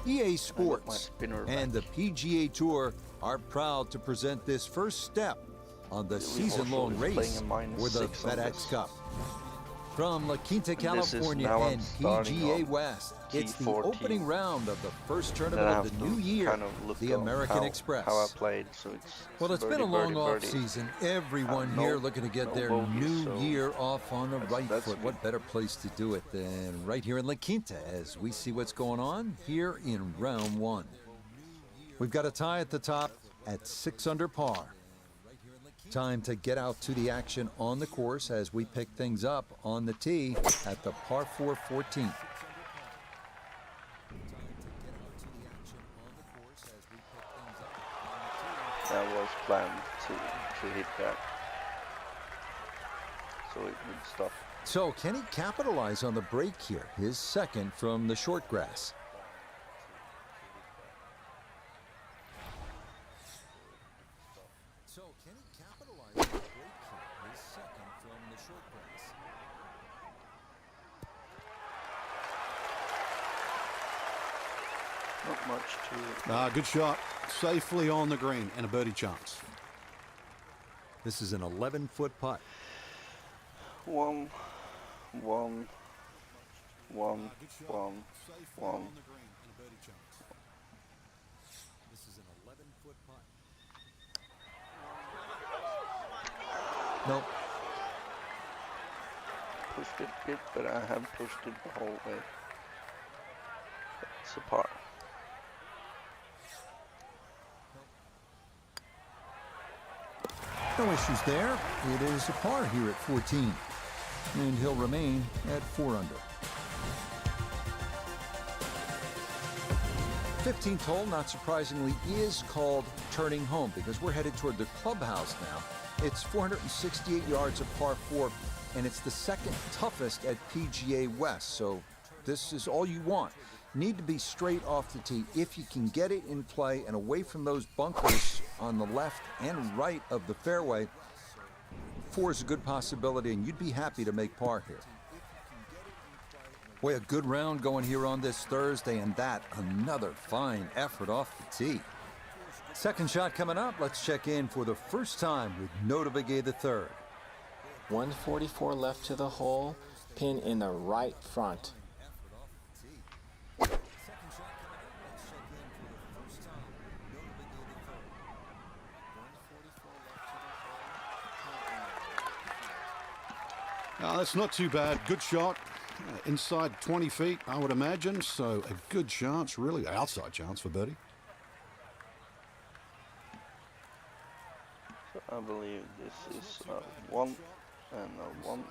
EA Sports and the PGA Tour are proud to present this first step on the season-long race for the FedEx Cup. From La Quinta, California and PGA West, it's the opening round of the first tournament of the new year, the American Express. How I played, so it's well, it's been a long off-season. Everyone here looking to get their new year off on the right foot. What better place to do it than right here in La Quinta as we see what's going on here in round one. We've got a tie at the top at 6 under par. Time to get out to the action on the course as we pick things up on the tee at the par 4 14th. That was planned to hit that, so it would stop. So can he capitalize on the break here? His second from the short grass. Not much to it. Good shot. Safely on the green and a birdie chance. This is an 11-foot putt. One, one, one, one, one. This is an 11-foot putt. Nope. Pushed it a bit, but I have pushed it the whole way. It's a par. No issues there. It is a par here at 14. And he'll remain at 4 under. 15th hole, not surprisingly, is called Turning Home because we're headed toward the clubhouse now. It's 468 yards of par 4, and it's the second toughest at PGA West, so this is all you want. Need to be straight off the tee. If you can get it in play and away from those bunkers on the left and right of the fairway, 4 is a good possibility, and you'd be happy to make par here. Boy, a good round going here on this Thursday, and that another fine effort off the tee. Second shot coming up. Let's check in for the first time with Notavige III. 144 left to the hole, pin in the right front. That's not too bad. Good shot. Inside 20 feet, I would imagine. So a good chance, really outside chance for birdie. So I believe this is a 1 and a 1,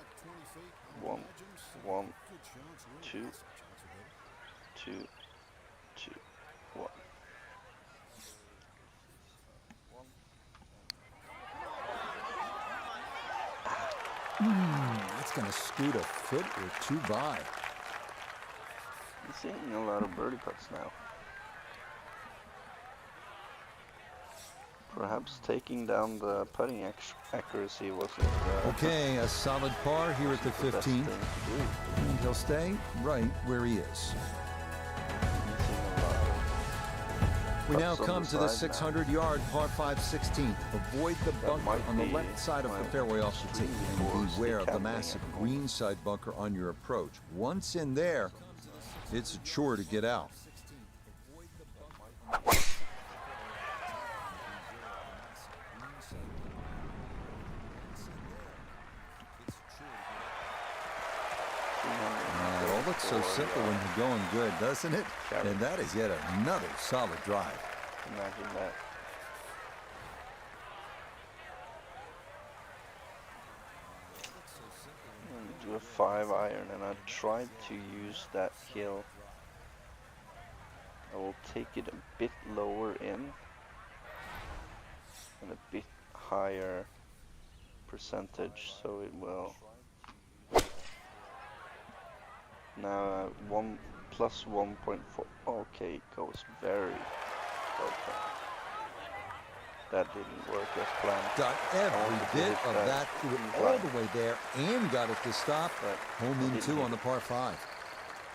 1, 1, 2, 2, 2, 1. That's going to scoot a foot or two by. I'm seeing a lot of birdie putts now. Perhaps taking down the putting accuracy wasn't Okay, a solid par here at the the best 15th. thing to do. And he'll stay right where he is. Missing a lot of We now putts on come the to the side now. 600-yard par 5 16th. Avoid the bunker might on the be left side of the my fairway off the tee. extremely And poor beware of the stick massive handling. green side bunker on your approach. Once in there, it's a chore to get out. It all looks so simple when you're going good, doesn't it? And that is yet another solid drive. Imagine that. Do a 5-iron, and I tried to use that hill. I will take it a bit lower in and a bit higher percentage, so it will. Now 1 plus 1.4. Okay, it goes very okay. That didn't work as planned. Got every bit of that through it all the way there and got it to stop. But Home in didn't 2 hit on the par 5.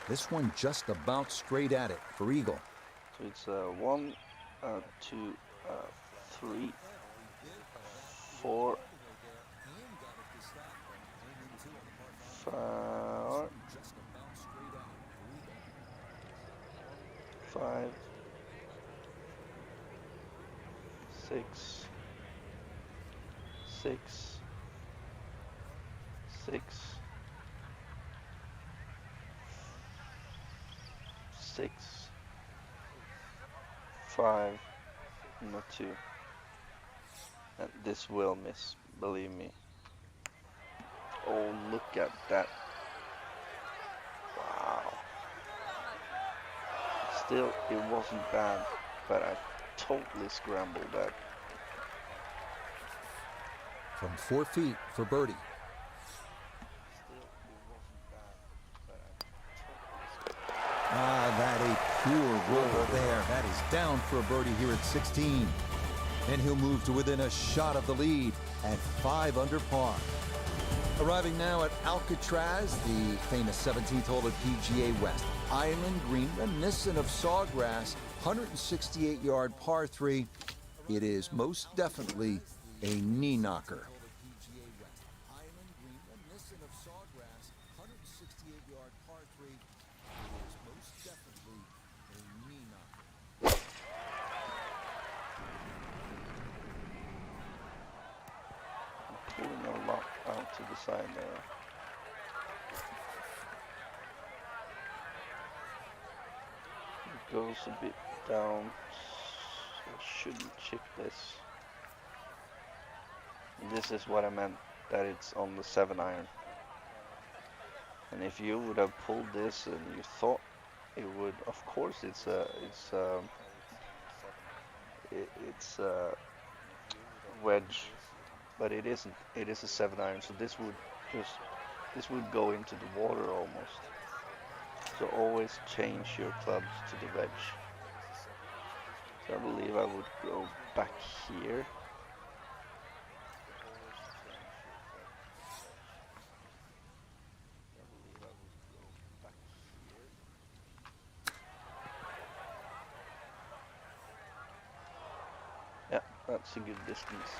This one just about straight at it for Eagle. So it's 1, 2, 3, 4, 5, 6, 6, 6, 6, 5, not 2. And this will miss, believe me. Oh, look at that. Wow. Still, it wasn't bad, but I totally scrambled that. From 4 feet for birdie. That a pure roll there. That is down for a birdie here at 16. And he'll move to within a shot of the lead at 5 under par. Arriving now at Alcatraz, the famous 17th hole at PGA West. Island green, reminiscent of Sawgrass, 168-yard par 3. It is most definitely a knee knocker. Pulling a lot out to the side there. It goes a bit down, so I shouldn't chip this. And this is what I meant, that it's on the 7-iron. And if you would have pulled this and you thought it would, of course it's a wedge, but it isn't. It is a 7-iron, so this would go into the water almost. So always change your clubs to the wedge. So I believe I would go back here. Yeah, that's a good distance.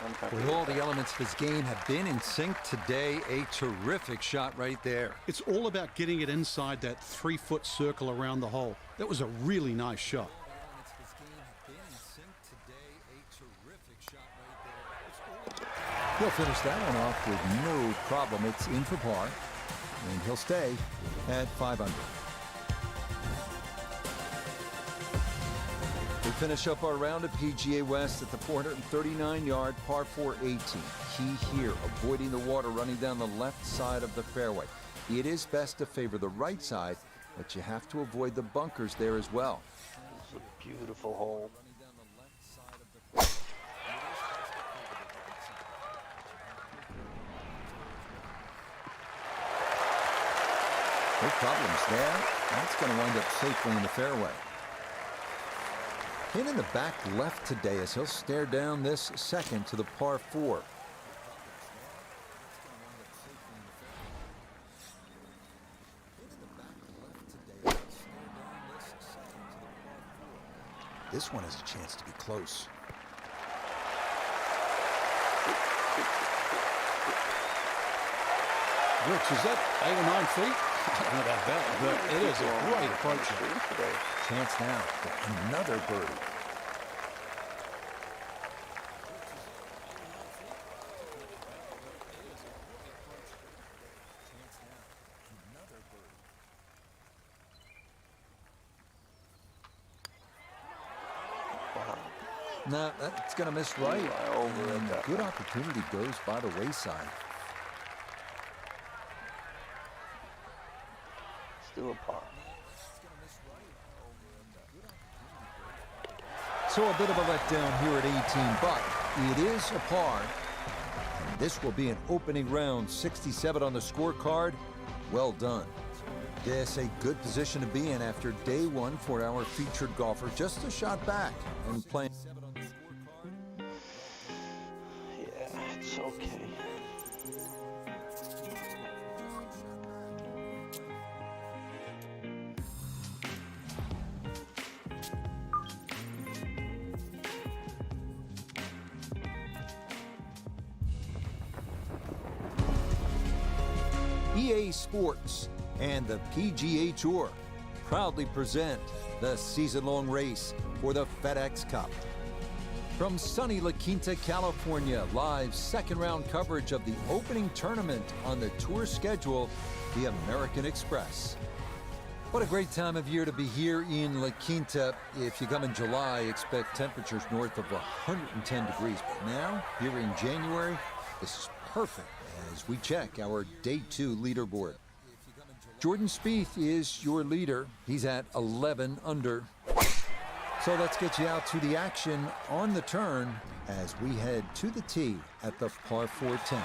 I'm happy With with all that. the elements of his game have been in sync today, a terrific shot right there. It's all about getting it inside that 3-foot circle around the hole. That was a really nice shot. He'll finish that one off with no problem. It's in for par, and he'll stay at 5 under. We finish up our round at PGA West at the 439-yard par 4 18. Key here, avoiding the water running down the left side of the fairway. It is best to favor the right side, but you have to avoid the bunkers there as well. It's a beautiful hole. No problems there. That's going to wind up safely in the fairway. Pin in the back left today as he'll stare down this second to the par 4. This one has a chance to be close. Rich, is that 8 or 9 feet? I don't know about that, but it is a great approach. Chance now for another birdie. No, that's going to miss right. And a good opportunity goes by the wayside. Still a par. So a bit of a letdown here at 18, but it is a par. And this will be an opening round, 67 on the scorecard. Well done. Yes, a good position to be in after day 1 for our featured golfer. Just a shot back and playing. Yeah, it's okay. EA Sports and the PGA Tour proudly present the season-long race for the FedEx Cup. From sunny La Quinta, California, live second-round coverage of the opening tournament on the tour schedule, the American Express. What a great time of year to be here in La Quinta. If you come in July, expect temperatures north of 110 degrees. But now, here in January, this is perfect as we check our Day 2 leaderboard. Jordan Spieth is your leader. He's at 11 under. So let's get you out to the action on the turn as we head to the tee at the par 4 10.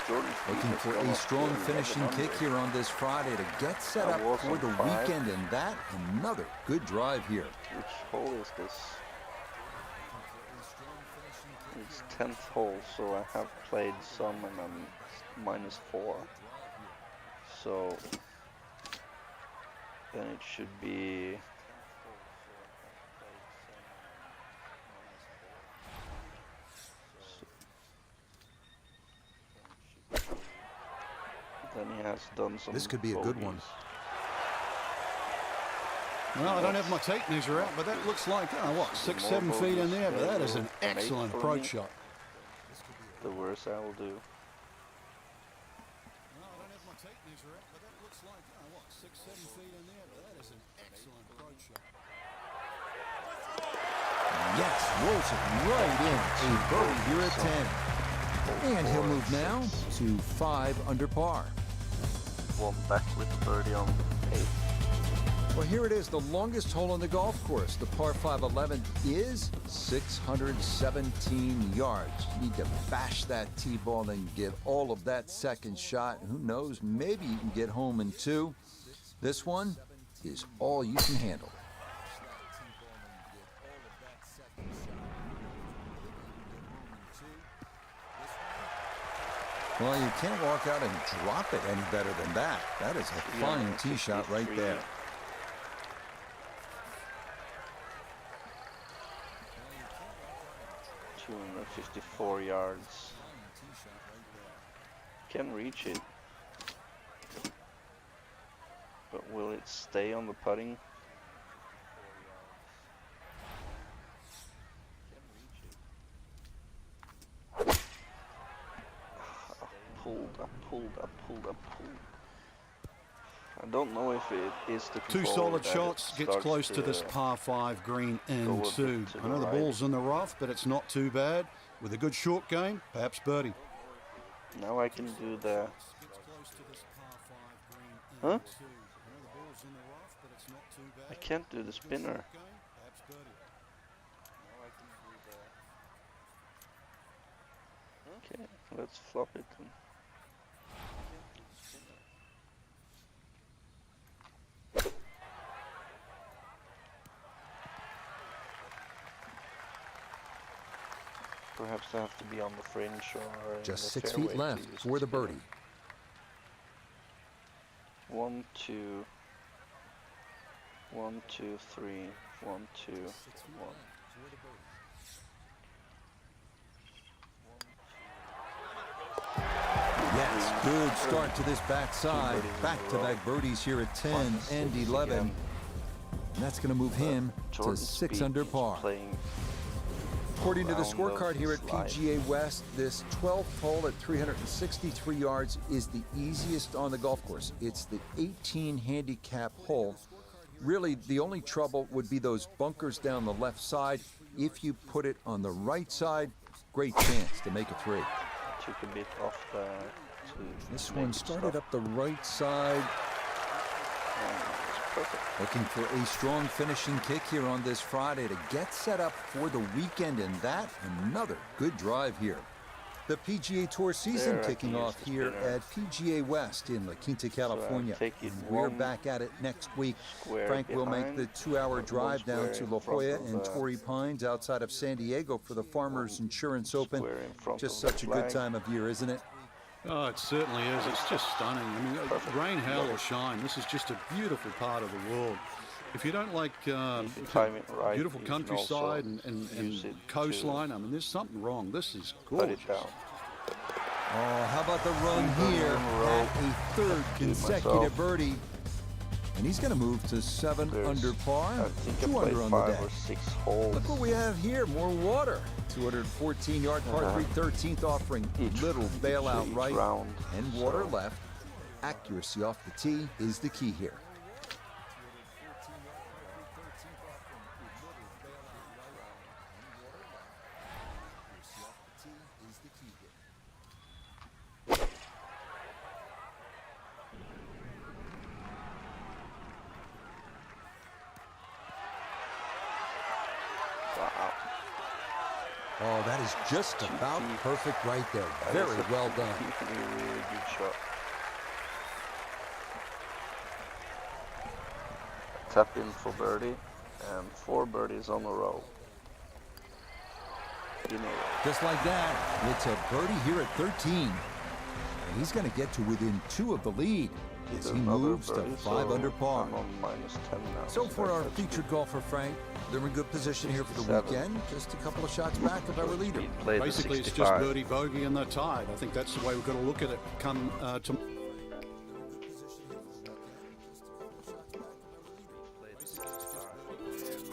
Looking for a strong finishing kick here on this Friday to get set up for the weekend, and that another good drive here. Which hole is this? It's 10th hole, so I have played some and I'm -4. So then it should be then he has done some. This could be a good one. Well, I don't have my tape measure out, but that looks like, what, 6-7 feet in there, but that is an excellent approach shot. The worst I will do. Well, I don't have my tape measure out, but that looks like, what, 6-7 feet in there, but that is an excellent approach shot. Yes, rolls it right in. A birdie here at 10. And he'll move now to 5 under par. One back with the birdie on 8. Well, here it is, the longest hole on the golf course. The par 5 11 is 617 yards. You need to bash that tee ball and get all of that second shot. Who knows, maybe you can get home in 2. This one is all you can handle. Well, you can't walk out and drop it any better than that. That is a fine tee shot right there. 254 yards. Can reach it. But will it stay on the putting? I pulled. I don't know if it is the Two controller solid that shots, it gets starts close to this par 5 green go a in bit 2. to I the know the right. ball's in the rough, but it's not too bad. With a good short game, perhaps birdie. Now I can do the... Huh? I can't do the spinner. Okay, let's flop it then. Perhaps I have to be on the fringe or in Just the 6 fairway feet to left use for the spinner. birdie. 1, 2, 1, 2, 3, 1, 2, 1. Yes, good start to this backside. Back-to-back birdies here at 10 and 11. And that's going to move him to 6 under par. According to the scorecard here at PGA West, this 12th hole at 363 yards is the easiest on the golf course. It's the 18 handicap hole. Really, the only trouble would be those bunkers down the left side. If you put it on the right side, great chance to make a 3. Took a bit off the... This one started up the right side. Looking for a strong finishing kick here on this Friday to get set up for the weekend, and that another good drive here. The PGA Tour season kicking off here at PGA West in La Quinta, California. We're back at it next week. Frank will make the 2-hour drive down to La Jolla and Torrey Pines outside of San Diego for the Farmers Insurance Open. Just such a good time of year, isn't it? Oh, it certainly is. It's just stunning. I mean, rain, hail, or shine, this is just a beautiful part of the world. If you don't like beautiful countryside and coastline, I mean, there's something wrong. This is gorgeous. Oh, how about the run here at a 3rd consecutive birdie. And he's going to move to 7 under par, 2 under on the day. Look what we have here, more water. 214-yard par 3 13th offering, little bailout right and water left. Accuracy off the tee is the key here. Oh, that is just about perfect right there. Very well done. Really good shot. Tap in for birdie, and 4 birdies on a row. You know it. Just like that, it's a birdie here at 13. And he's going to get to within 2 of the lead as he moves to 5 under par. I'm on -10 now. So for our that's featured golfer, Frank, they're in good position here for the 67. weekend. Just a couple of shots back of our leader. He played the Basically, it's just 65. birdie bogey and they're tied. I think that's the way we've got to look at it. Come to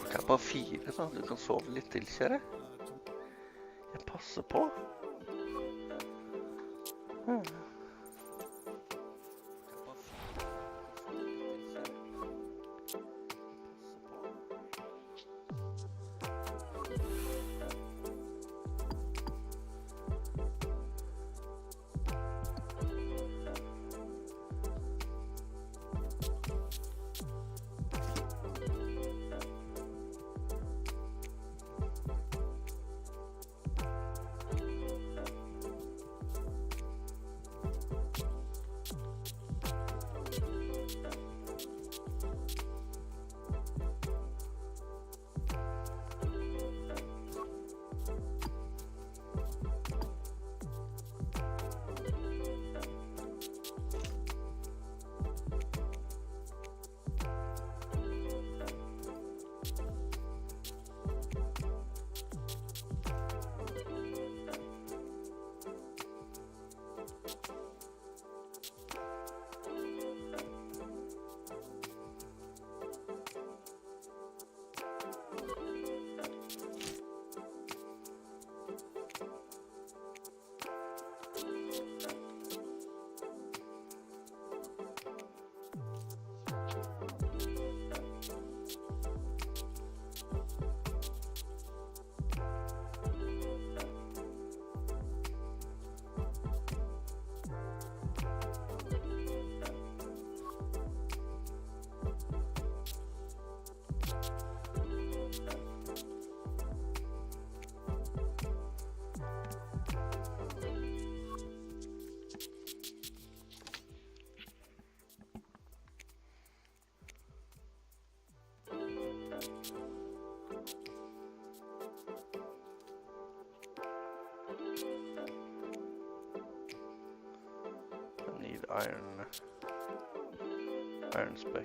Du kan bare 4, da. Du kan sove litt til, kjære. Jeg passer på. I need iron spec.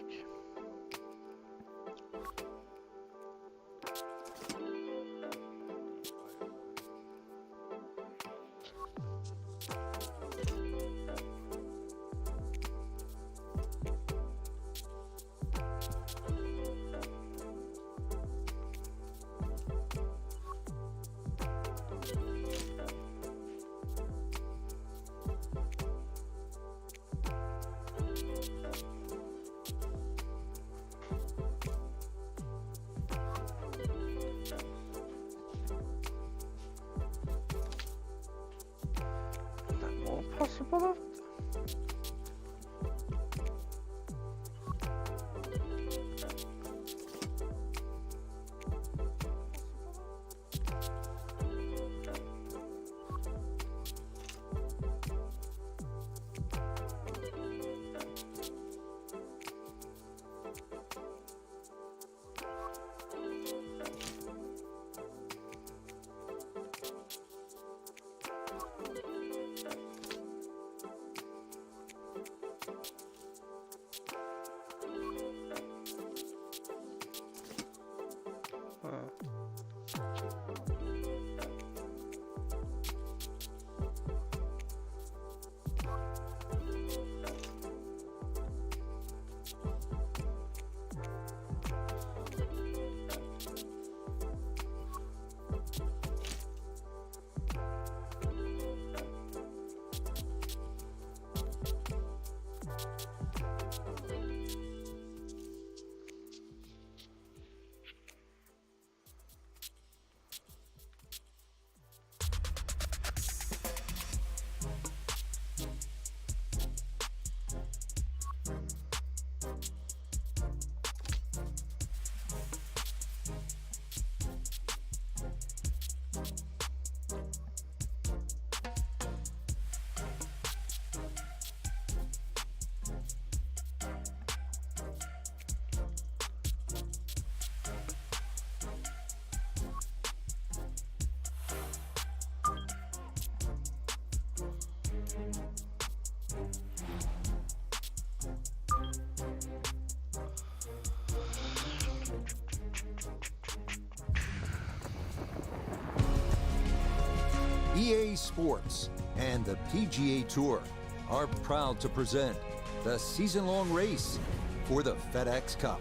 EA Sports and the PGA Tour are proud to present the season-long race for the FedEx Cup.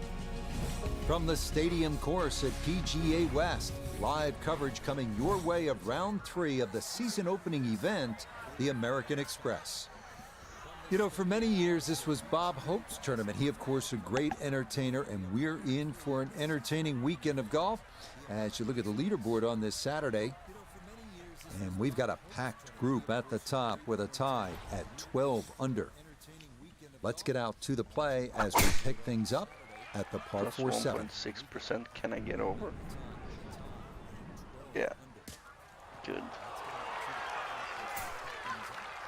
From the stadium course at PGA West, live coverage coming your way of round 3 of the season opening event, the American Express. You know, for many years, this was Bob Hope's tournament. He, of course, a great entertainer, and we're in for an entertaining weekend of golf. As you look at the leaderboard on this Saturday, and we've got a packed group at the top with a tie at 12 under. Let's get out to the play as we pick things up at the par Plus 4 7. 1.6%. Can I get over? Yeah. Good.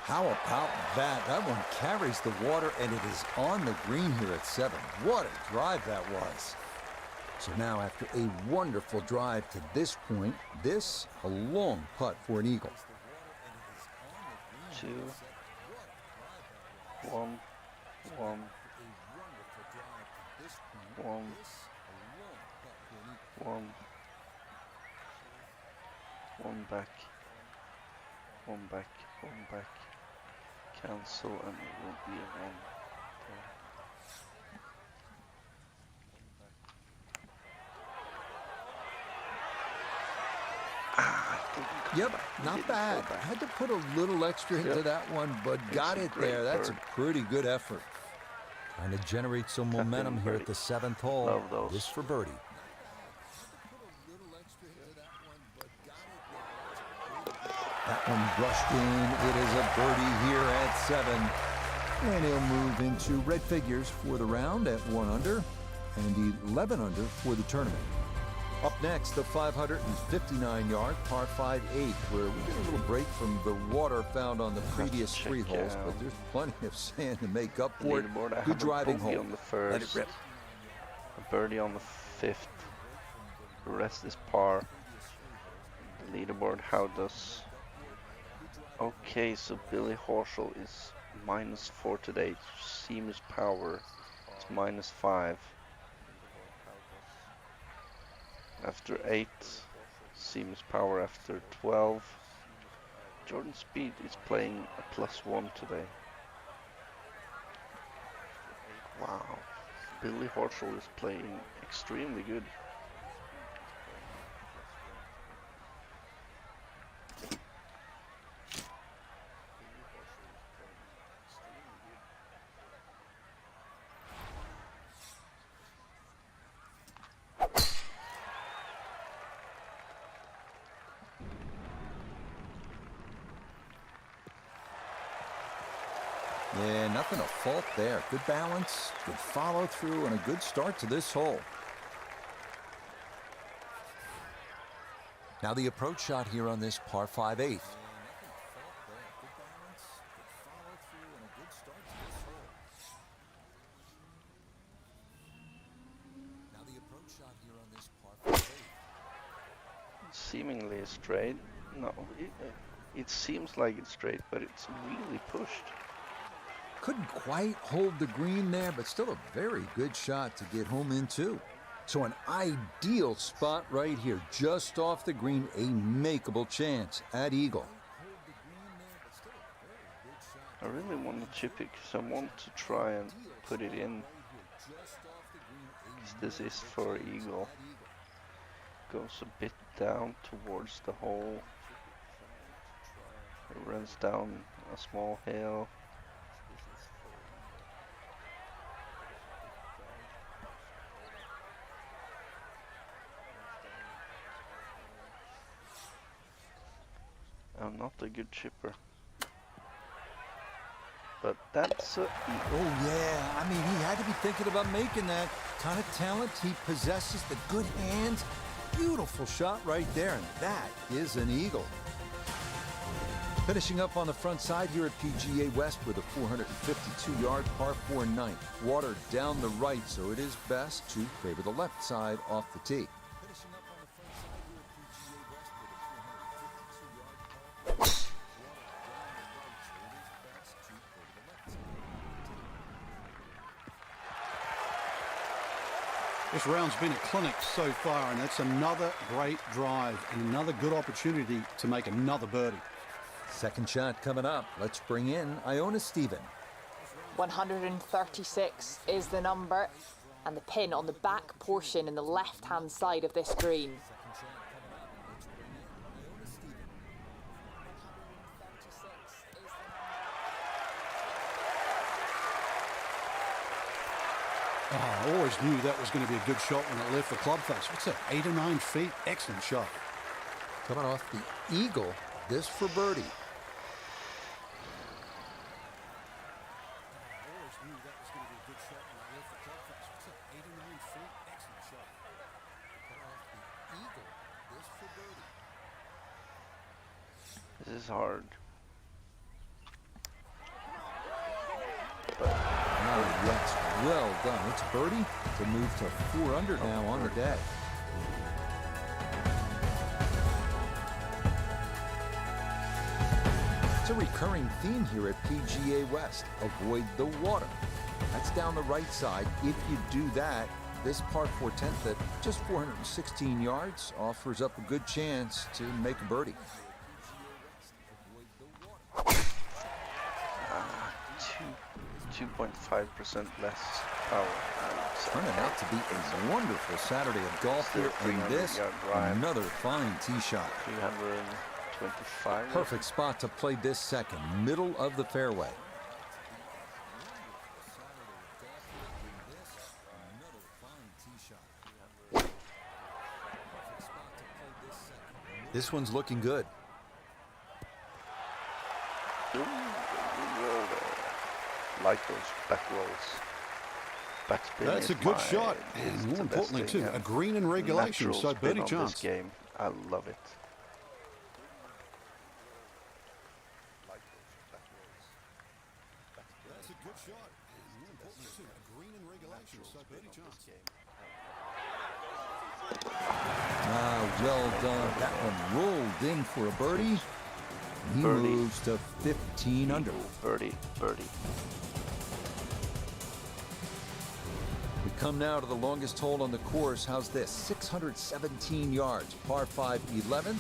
How about that? That one carries the water, and it is on the green here at 7. What a drive that was. So now, after a wonderful drive to this point, this a long putt for an eagle. 2, 1, 1, 1, 1, 1 back, 1 back, 1 back. Cancel, and it will be a 1 there. Yep, not bad. Had to put a little extra into that one, but got it there. That's a pretty good effort. Trying to generate some momentum here at the 7th hole. Love those. This for birdie. That one brushed in. It is a birdie here at 7. And he'll move into red figures for the round at 1 under and 11 under for the tournament. Up next, the 559-yard par 5-8, where we get a little break from the water found on the previous 3 holes, but there's plenty of sand to make up for it. Good driving hole. On the first, let it rip. A birdie on the 5th. The rest is par. The leaderboard, how does... Okay, so Billy Horschel is -4 today. Seamus Power is -5. After 8, Seamus Power after 12. Jordan Speed is playing a +1 today. Wow. Billy Horschel is playing extremely good. Yeah, nothing to fault there. Good balance, good follow through, and a good start to this hole. Now the approach shot here on this par 5-8. Seemingly straight. No, it seems like it's straight, but it's really pushed. Couldn't quite hold the green there, but still a very good shot to get home in too. So an ideal spot right here, just off the green, a makeable chance at eagle. I really want to chip it because I want to try and put it in. Because this is for eagle. Goes a bit down towards the hole. It runs down a small hill. I'm not a good chipper. But that's a... Oh yeah, I mean, he had to be thinking about making that kind of talent. He possesses the good hands. Beautiful shot right there, and that is an eagle. Finishing up on the front side here at PGA West with a 452-yard par 4 9th. Water down the right, so it is best to favor the left side off the tee. This round's been a clinic so far, and that's another great drive and another good opportunity to make another birdie. Second shot coming up. Let's bring in Iona Stephen. 136 is the number, and the pin on the back portion in the left-hand side of this green. Oh, I always knew that was going to be a good shot when it left the club face. What's that, 8 or 9 feet? Excellent shot. Coming off the eagle, this for birdie. This is hard. Yes, well done. It's birdie to move to 4 under now on the day. It's a recurring theme here at PGA West. Avoid the water. That's down the right side. If you do that, this par 4 tenth at just 416 yards offers up a good chance to make a birdie. 2.5% less power. Turning out to be a wonderful Saturday of golf here, and this, another fine tee shot. 325. Perfect spot to play this second, middle of the fairway. This one's looking good. Like those back rolls. Backspin. That's a good shot, and more importantly too, a green in regulation, so birdie chance. This game, I love it. That's a good shot, and more importantly too, a green in regulation, so birdie chance. Well done. That one rolled in for a birdie. He moves to 15 under. Birdie, birdie. We come now to the longest hole on the course. How's this? 617 yards, par 5, 11.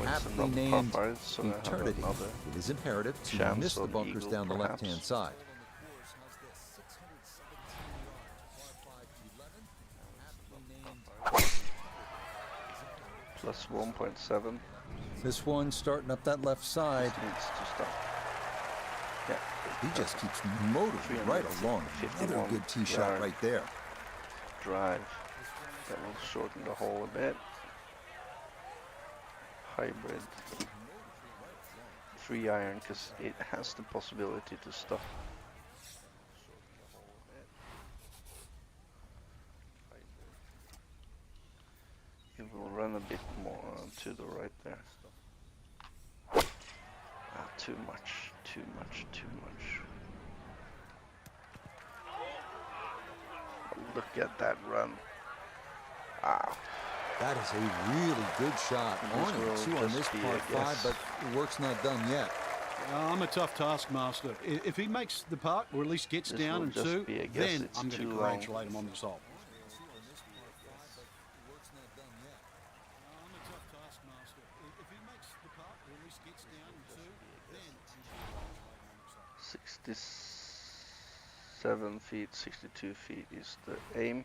Aptly named Eternity. It is imperative to miss the bunkers down the left-hand side. Plus 1.7. This one starting up that left side. Needs to stop. Yeah. He just keeps motoring right along. Another good tee shot right there. Drive. That will shorten the hole a bit. Hybrid. 3-iron because it has the possibility to stop. It will run a bit more to the right there. Too much, too much, too much. Look at that run. Wow. That is a really good shot. Only 2 on this par 5, but the work's not done yet. I'm a tough taskmaster. If he makes the putt, or at least gets down in 2, then I'm going to congratulate him on the result. I'm a tough taskmaster. If he makes the putt, or at least gets down in 2, then I'm going to congratulate him on the result. 67 feet, 62 feet is the aim.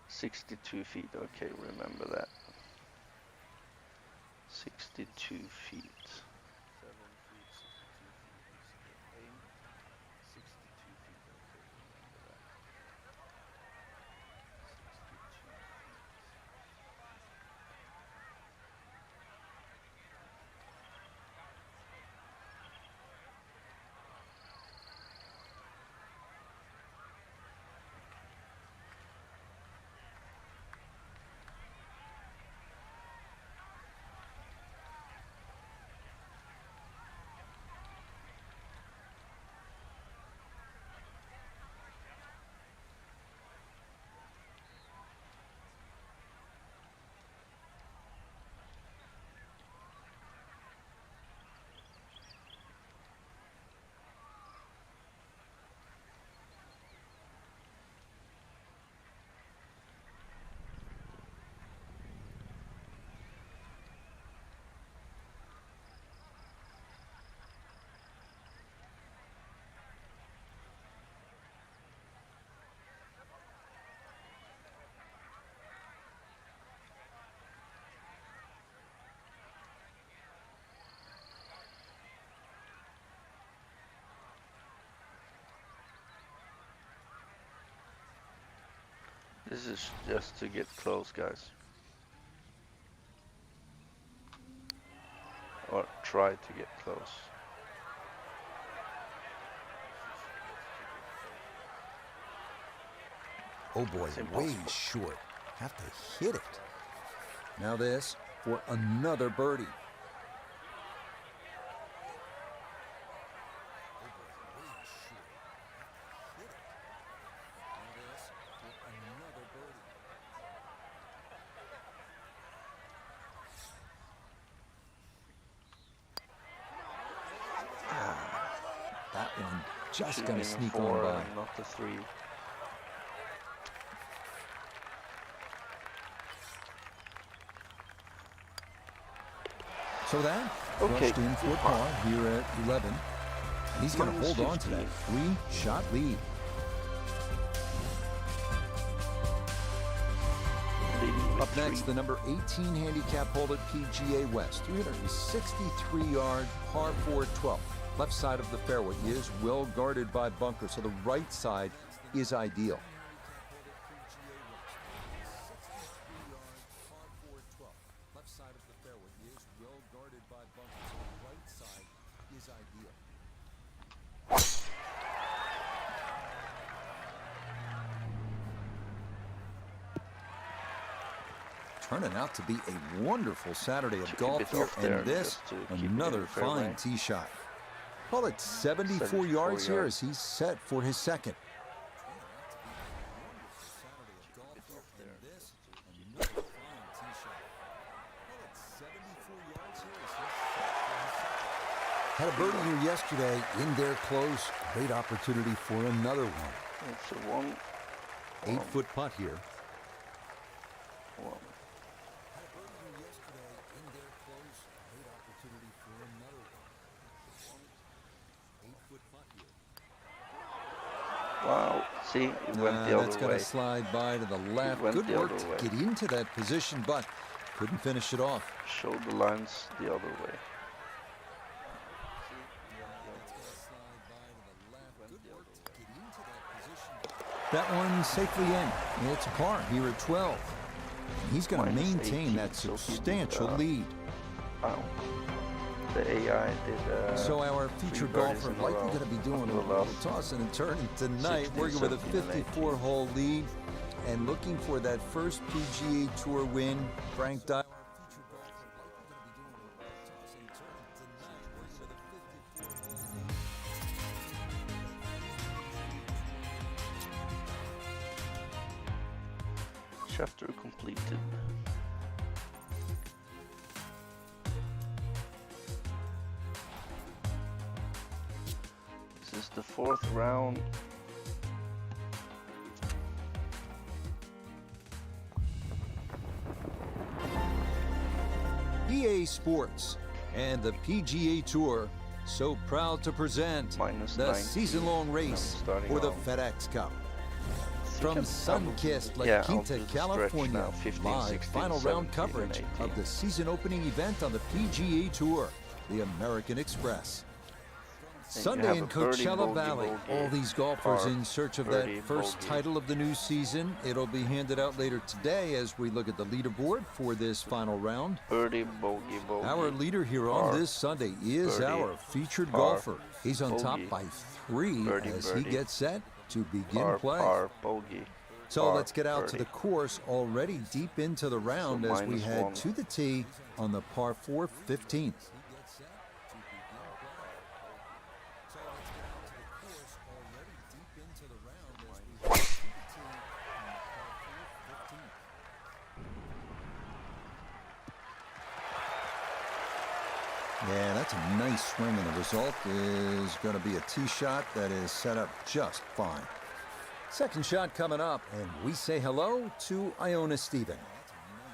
62 feet, okay, remember that. 62 feet. This is just to get close, guys. Or try to get close. Oh boy, way short. Have to hit it. Now this for another birdie. That one just going to sneak on by. Not the 3. So that crushed in for par here at 11. And he's going to hold on to that 3-shot lead. Up next, the number 18 handicap hole at PGA West. 363-yard par 4 12. Left side of the fairway is well guarded by bunkers, so the right side is ideal. Left side of the fairway is well guarded by bunkers, so the right side is ideal. Turning out to be a wonderful Saturday of golf here, and this, another fine tee shot. Call it 74 yards here as he's set for his second. Had a birdie here yesterday in there close. Great opportunity for another one. It's a 1. 8-foot putt here. 1. Wow, see, it went the other way. That's going to slide by to the left. Good work to get into that position, but couldn't finish it off. Show the lines the other way. That one safely in. It's a par here at 12. He's going to maintain that substantial lead. Wow. The AI did. So our featured golfer likely going to be doing a little tossing and turning tonight, working with a 54-hole lead and looking for that first PGA Tour win. Frank Dyer. Chapter completed. This is the 4th round. EA Sports and the PGA Tour so proud to present the season-long race for the FedEx Cup. From sun-kissed La Quinta, California, live final round coverage of the season-opening event on the PGA Tour, the American Express. Sunday in Coachella Valley, all these golfers in search of that first title of the new season. It'll be handed out later today as we look at the leaderboard for this final round. Birdie, bogey, bogey. Our leader here on this Sunday is our featured golfer. He's on top by 3 as he gets set to begin play. So let's get out to the course, already deep into the round as we head to the tee on the par 4 15th. Yeah, that's a nice swing, and the result is going to be a tee shot that is set up just fine. Second shot coming up, and we say hello to Iona Stephen.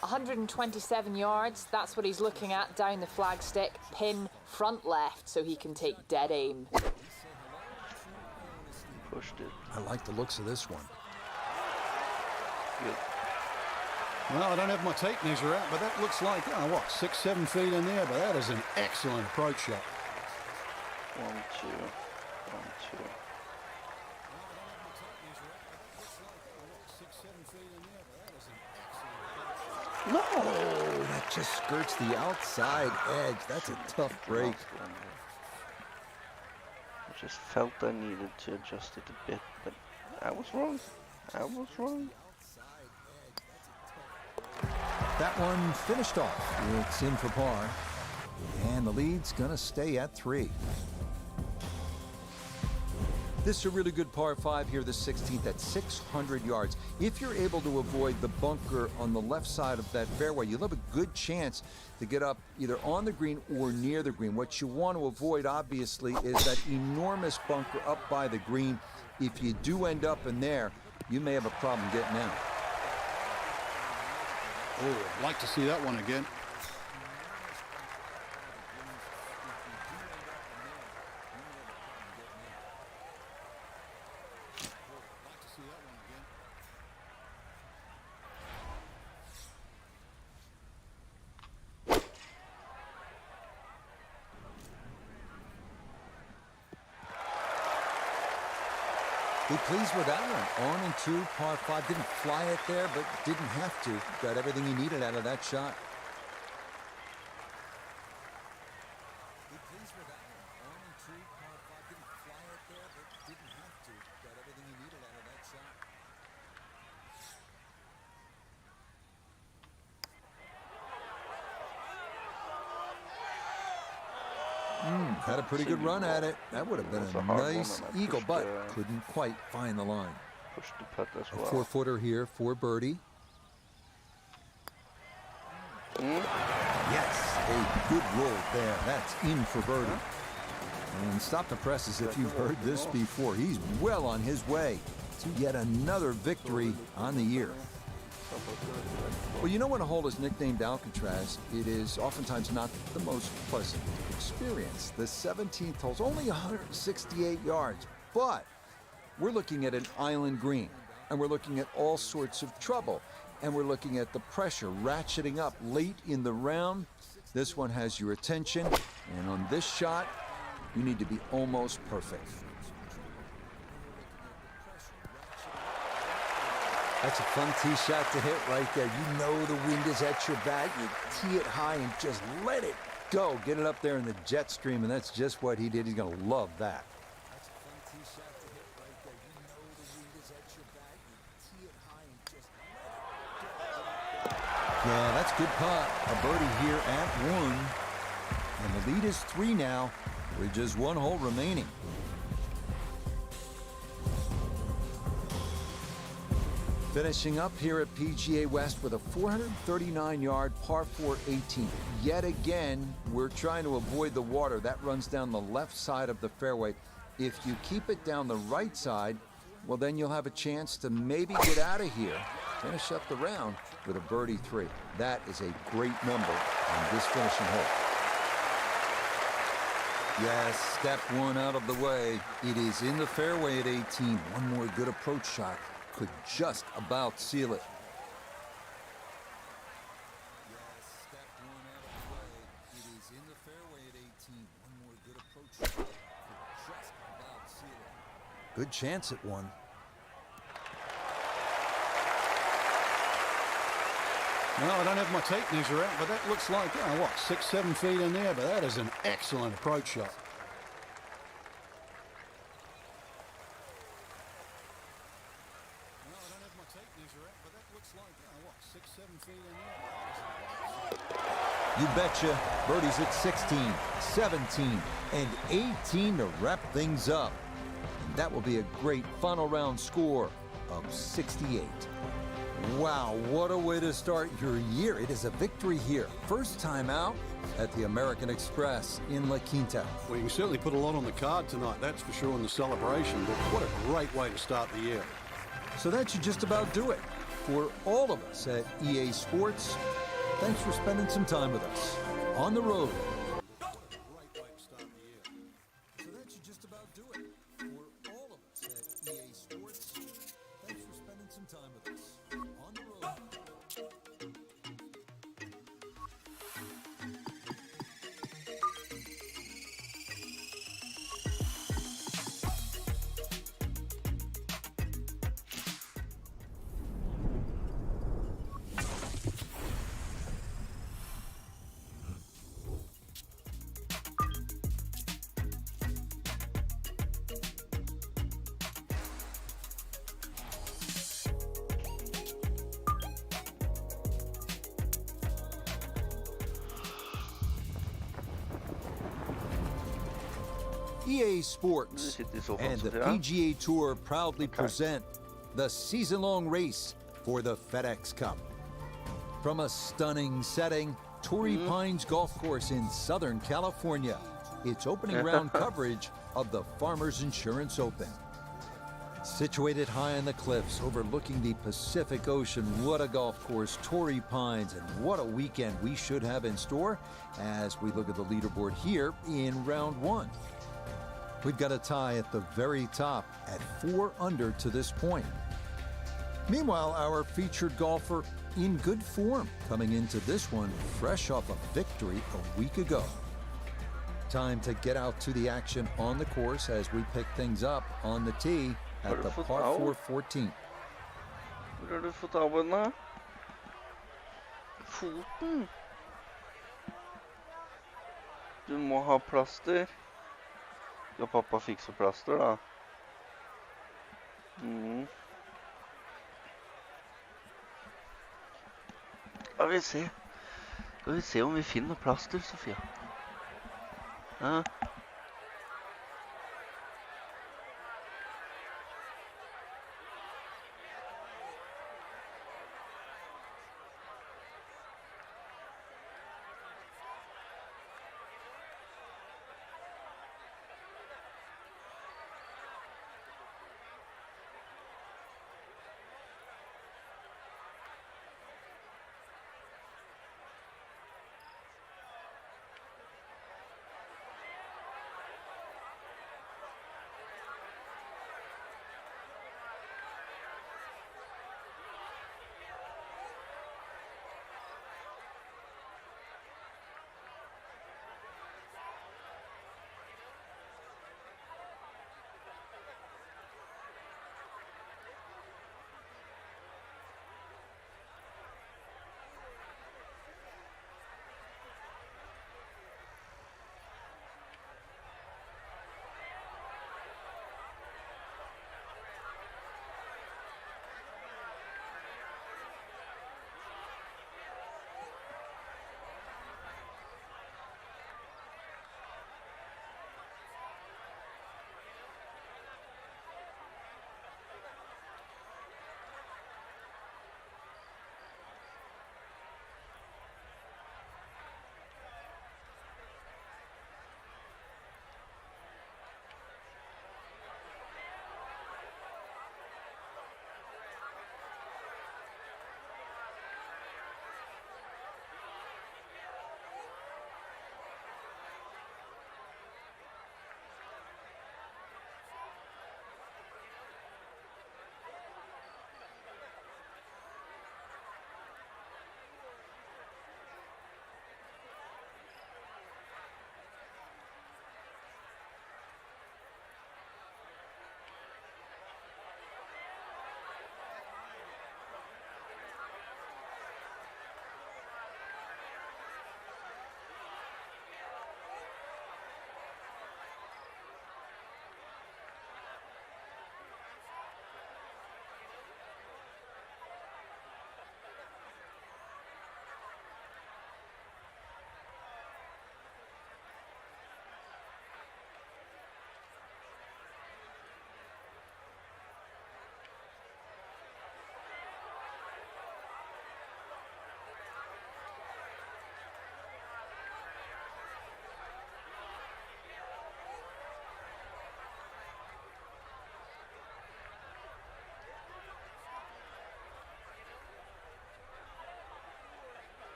127 yards, that's what he's looking at down the flagstick. Pin front left so he can take dead aim. Pushed it. I like the looks of this one. Good. Well, I don't have my tape measure out, but that looks like, 6-7 feet in there, but that is an excellent approach shot. 1, 2, 1, 2. No, that just skirts the outside edge. That's a tough break. I just felt I needed to adjust it a bit, but I was wrong. I was wrong. That one finished off. It's in for par. And the lead's going to stay at 3. This is a really good par 5 here, the 16th at 600 yards. If you're able to avoid the bunker on the left side of that fairway, you'll have a good chance to get up either on the green or near the green. What you want to avoid, obviously, is that enormous bunker up by the green. If you do end up in there, you may have a problem getting out. Oh, I'd like to see that one again. Be pleased with that one. 1 and 2, par 5. Didn't fly it there, but didn't have to. Got everything he needed out of that shot. Be pleased with that one. 1 and 2, par 5. Didn't fly it there, but didn't have to. Got everything he needed out of that shot. Had a pretty good run at it. That would have been a nice eagle, but couldn't quite find the line. Push the putt as A well. 4-footer here for birdie. Yes, a good roll there. That's in for birdie. And stop the presses if you've heard this before. He's well on his way to yet another victory on the year. Well, you know when a hole is nicknamed Alcatraz, it is oftentimes not the most pleasant experience. The 17th hole's only 168 yards, but we're looking at an island green, and we're looking at all sorts of trouble, and we're looking at the pressure ratcheting up late in the round. This one has your attention, and on this shot, you need to be almost perfect. That's a fun tee shot to hit right there. You know the wind is at your back. You tee it high and just let it go. Get it up there in the jet stream, and that's just what he did. He's going to love that. That's a fun tee shot to hit right there. You know the wind is at your back. You tee it high and just let it go. Yeah, that's good putt. A birdie here at 1. And the lead is 3 now with just 1 hole remaining. Finishing up here at PGA West with a 439-yard par 4 18. Yet again, we're trying to avoid the water. That runs down the left side of the fairway. If you keep it down the right side, well, then you'll have a chance to maybe get out of here. Finish up the round with a birdie 3. That is a great number on this finishing hole. Yes, step 1 out of the way. It is in the fairway at 18. One more good approach shot could just about seal it. Yes, step 1 out of the way. It is in the fairway at 18. One more good approach shot could just about seal it. Good chance at 1. No, I don't have my tape measure out, but that looks like, 6-7 feet in there, but that is an excellent approach shot. You betcha. Birdies at 16, 17, and 18 to wrap things up. And that will be a great final round score of 68. Wow, what a way to start your year. It is a victory here. First time out at the American Express in La Quinta. Well, you can certainly put a lot on the card tonight, that's for sure, in the celebration, but what a great way to start the year. So that should just about do it. For all of us at EA Sports, thanks for spending some time with us on the road. So that should just about do it. For all of us at EA Sports, thanks for spending some time with us on the road. EA Sports sitter i sofaen, and the Sofia. PGA Tour proudly Okay. present the season-long race for the FedEx Cup. From a stunning setting, Torrey Pines Golf Course in Southern California, it's opening round coverage of the Farmers Insurance Open. Situated high on the cliffs overlooking the Pacific Ocean, what a golf course, Torrey Pines, and what a weekend we should have in store as we look at the leaderboard here in round one. We've got a tie at the very top at 4 under to this point. Meanwhile, our featured golfer in good form coming into this one fresh off a victory a week ago. Time to get out to the action on the course as we pick things up on the tee at the par 4 14th. Hvor har du fått av henne? Foten? Du må ha plaster. Skal pappa fikse plaster, da? Skal vi se om vi finner plaster, Sofia? Ja.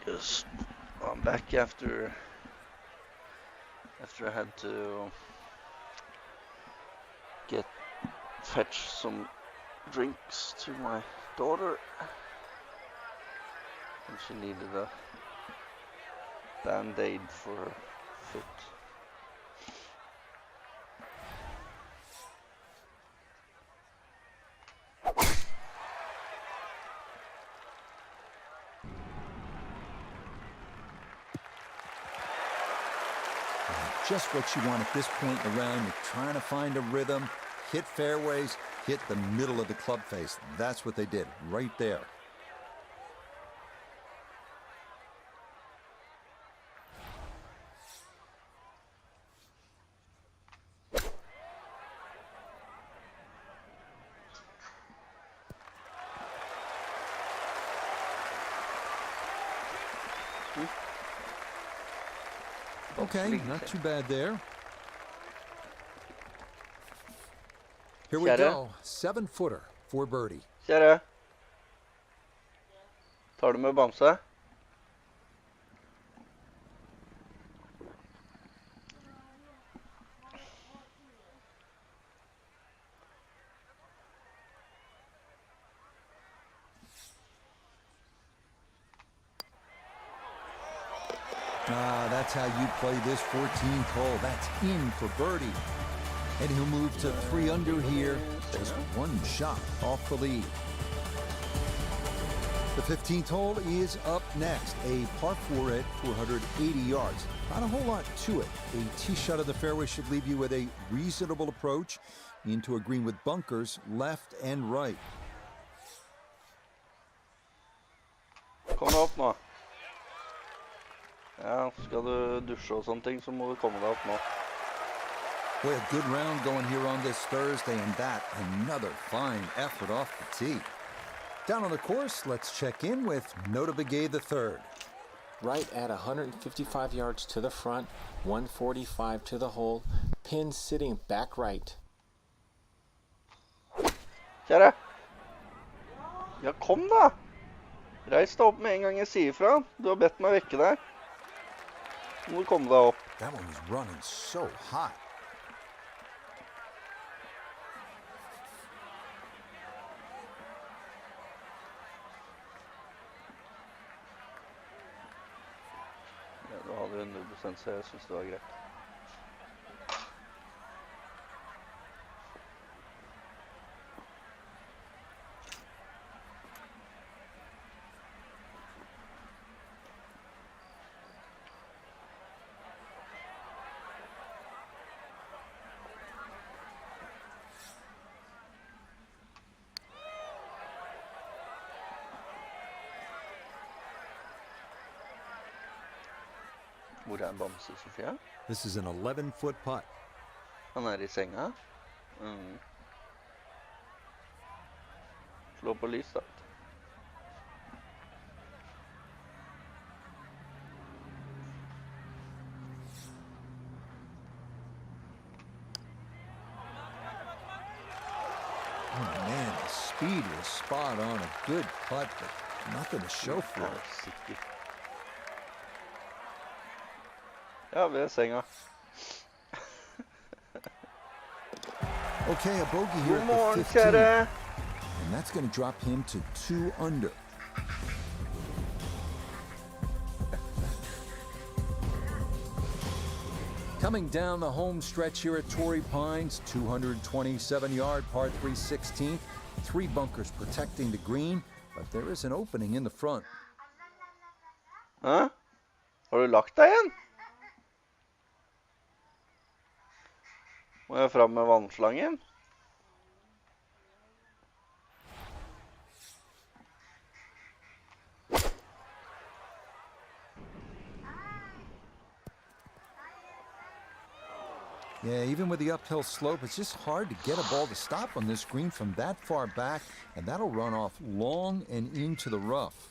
Yes, I'm back after I had to fetch some drinks to my daughter. And she needed a band-aid for her foot. Just what you want at this point in the round. You're trying to find a rhythm, hit fairways, hit the middle of the club face. That's what they did right there. Okay, not too bad there. Here we go. 7-footer for birdie. Kjære. Tar du med bamse? That's how you play this 14th hole. That's in for birdie. And he'll move to 3 under here. Just one shot off the lead. The 15th hole is up next. A par 4 at 480 yards. Not a whole lot to it. A tee shot of the fairway should leave you with a reasonable approach into a green with bunkers left and right. Kom deg opp nå. Ja, skal du dusje og sånne ting, så må du komme deg opp nå. Boy, a good round going here on this Thursday, and that another fine effort off the tee. Down on the course, let's check in with Nota Begay III. Right at 155 yards to the front, 145 to the hole, pin sitting back right. Kjære. Ja, kom da. Reis deg opp med en gang jeg sier fra. Du har bedt meg vekke deg. Nå må du komme deg opp. That one was running so hot. Ja, du hadde jo 100%, så jeg synes det var greit. Hvor er Bamse, Sofia? This is an 11-foot putt. Han er I senga. Slå på lys, da. Oh man, the speed was spot on. A good putt, but nothing to show for it. Sikker. Ja, ved senga. Okay, a bogey here God at morgen, the 15. kjære. And that's going to drop him to 2 under. Coming down the home stretch here at Torrey Pines, 227-yard par 3 16th. 3 bunkers protecting the green, but there is an opening in the front. Hæ? Har du lagt deg igjen? Må jeg fram med vannslangen? Yeah, even with the uphill slope, it's just hard to get a ball to stop on this green from that far back, and that'll run off long and into the rough.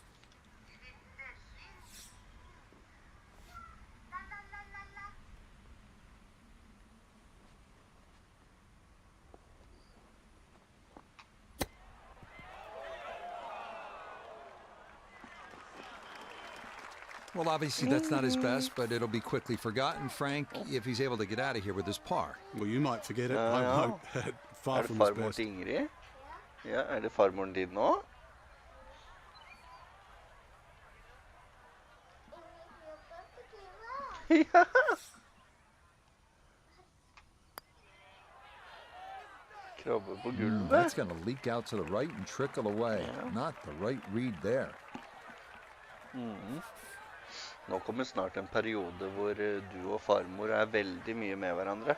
Well, obviously that's not his best, but it'll be quickly forgotten, Frank, if he's able to get out of here with his par. Well, you might forget it. Ja. I'm far Det from his farmoren best. til Ingrid? Ja, det farmoren din nå? Ja. Krabbe på gulvet. That's going to leak out to the right and trickle away. Yeah. Not the right read there. Nå kommer snart en periode hvor du og farmor er veldig mye med hverandre.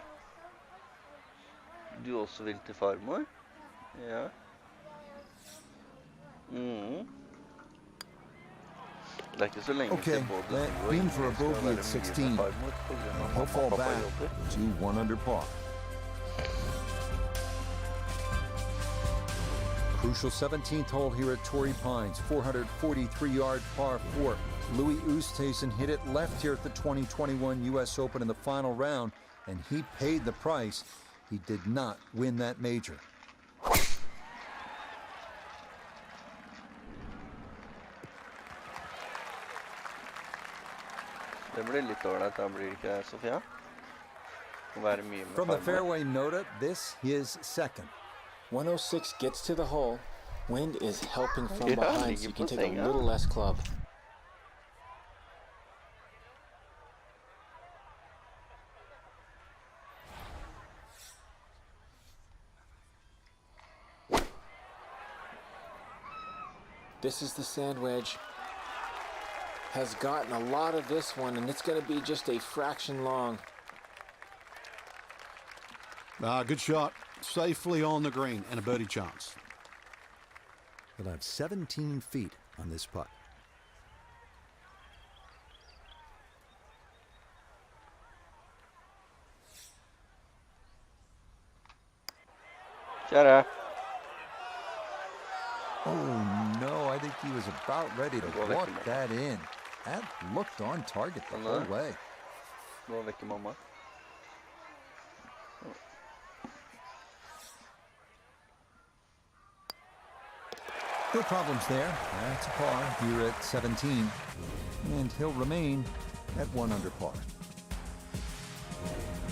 Du også vil til farmor? Ja. Det er ikke så lenge Okay, til både du that og in for a Ingrid skal bogey være at mye 16. med farmor på grunn av He'll at fall pappa back jobber. to 1 under par. Crucial 17th hole here at Torrey Pines, 443-yard par 4. Louis Oosthuizen hit it left here at the 2021 U.S. Open in the final round, and he paid the price. He did not win that major. Det blir litt ålreit, da blir det ikke det, Sofia? Å være mye med From the farmor. fairway Nota, this his second. 106 gets to the hole. Wind is helping from Yeah, behind, so you can take a little less club. This is the sand wedge. Has gotten a lot of this one, and it's going to be just a fraction long. Good shot. Safely on the green and a birdie chance. He'll have 17 feet on this putt. Kjære. Oh no, I think he was about ready to Gå vekk, walk mamma. that in. That looked on target the Den whole der. way. Gå vekk, mamma. No problems there. That's a par here at 17. And he'll remain at 1 under par.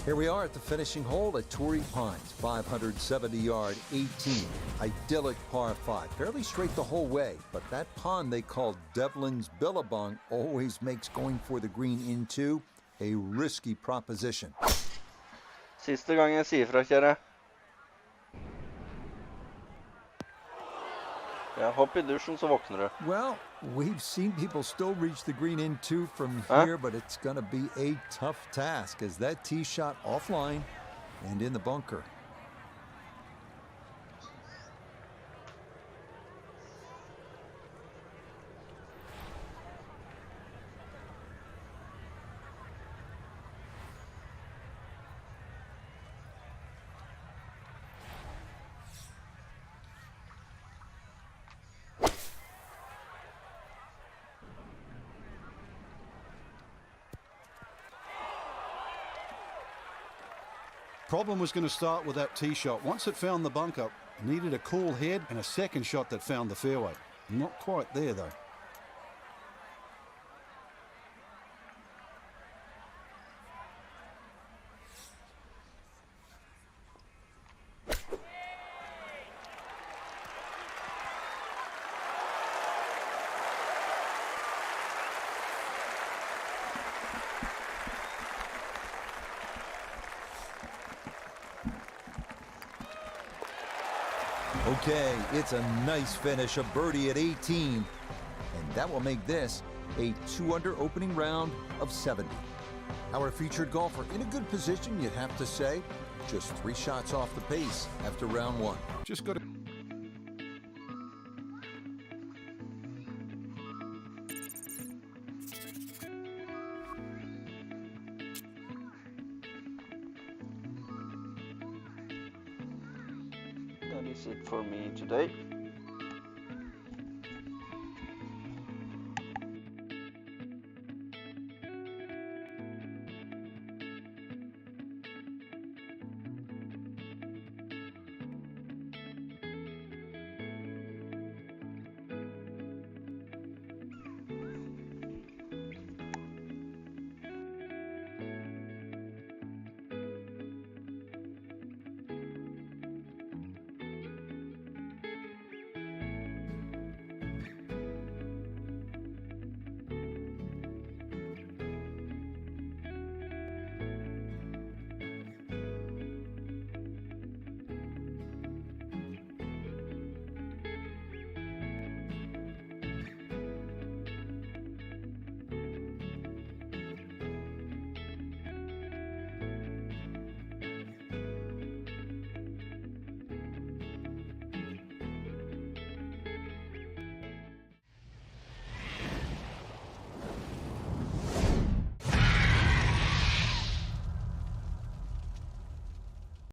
Here we are at the finishing hole at Torrey Pines, 570-yard 18. Idyllic par 5, fairly straight the whole way, but that pond they call Devlin's Billabong always makes going for the green into a risky proposition. Siste gang jeg sier fra, kjære. Ja, hopp I dusjen, så våkner du. Well, we've seen people still reach the green in two from Huh? here, but it's going to be a tough task as that tee shot offline and in the bunker. Problem was going to start with that tee shot. Once it found the bunker, needed a cool head and a second shot that found the fairway. Not quite there, though. Okay, it's a nice finish, a birdie at 18. And that will make this a 2 under opening round of 70. Our featured golfer in a good position, you'd have to say. Just 3 shots off the pace after round 1. Just got to... That is it for me today.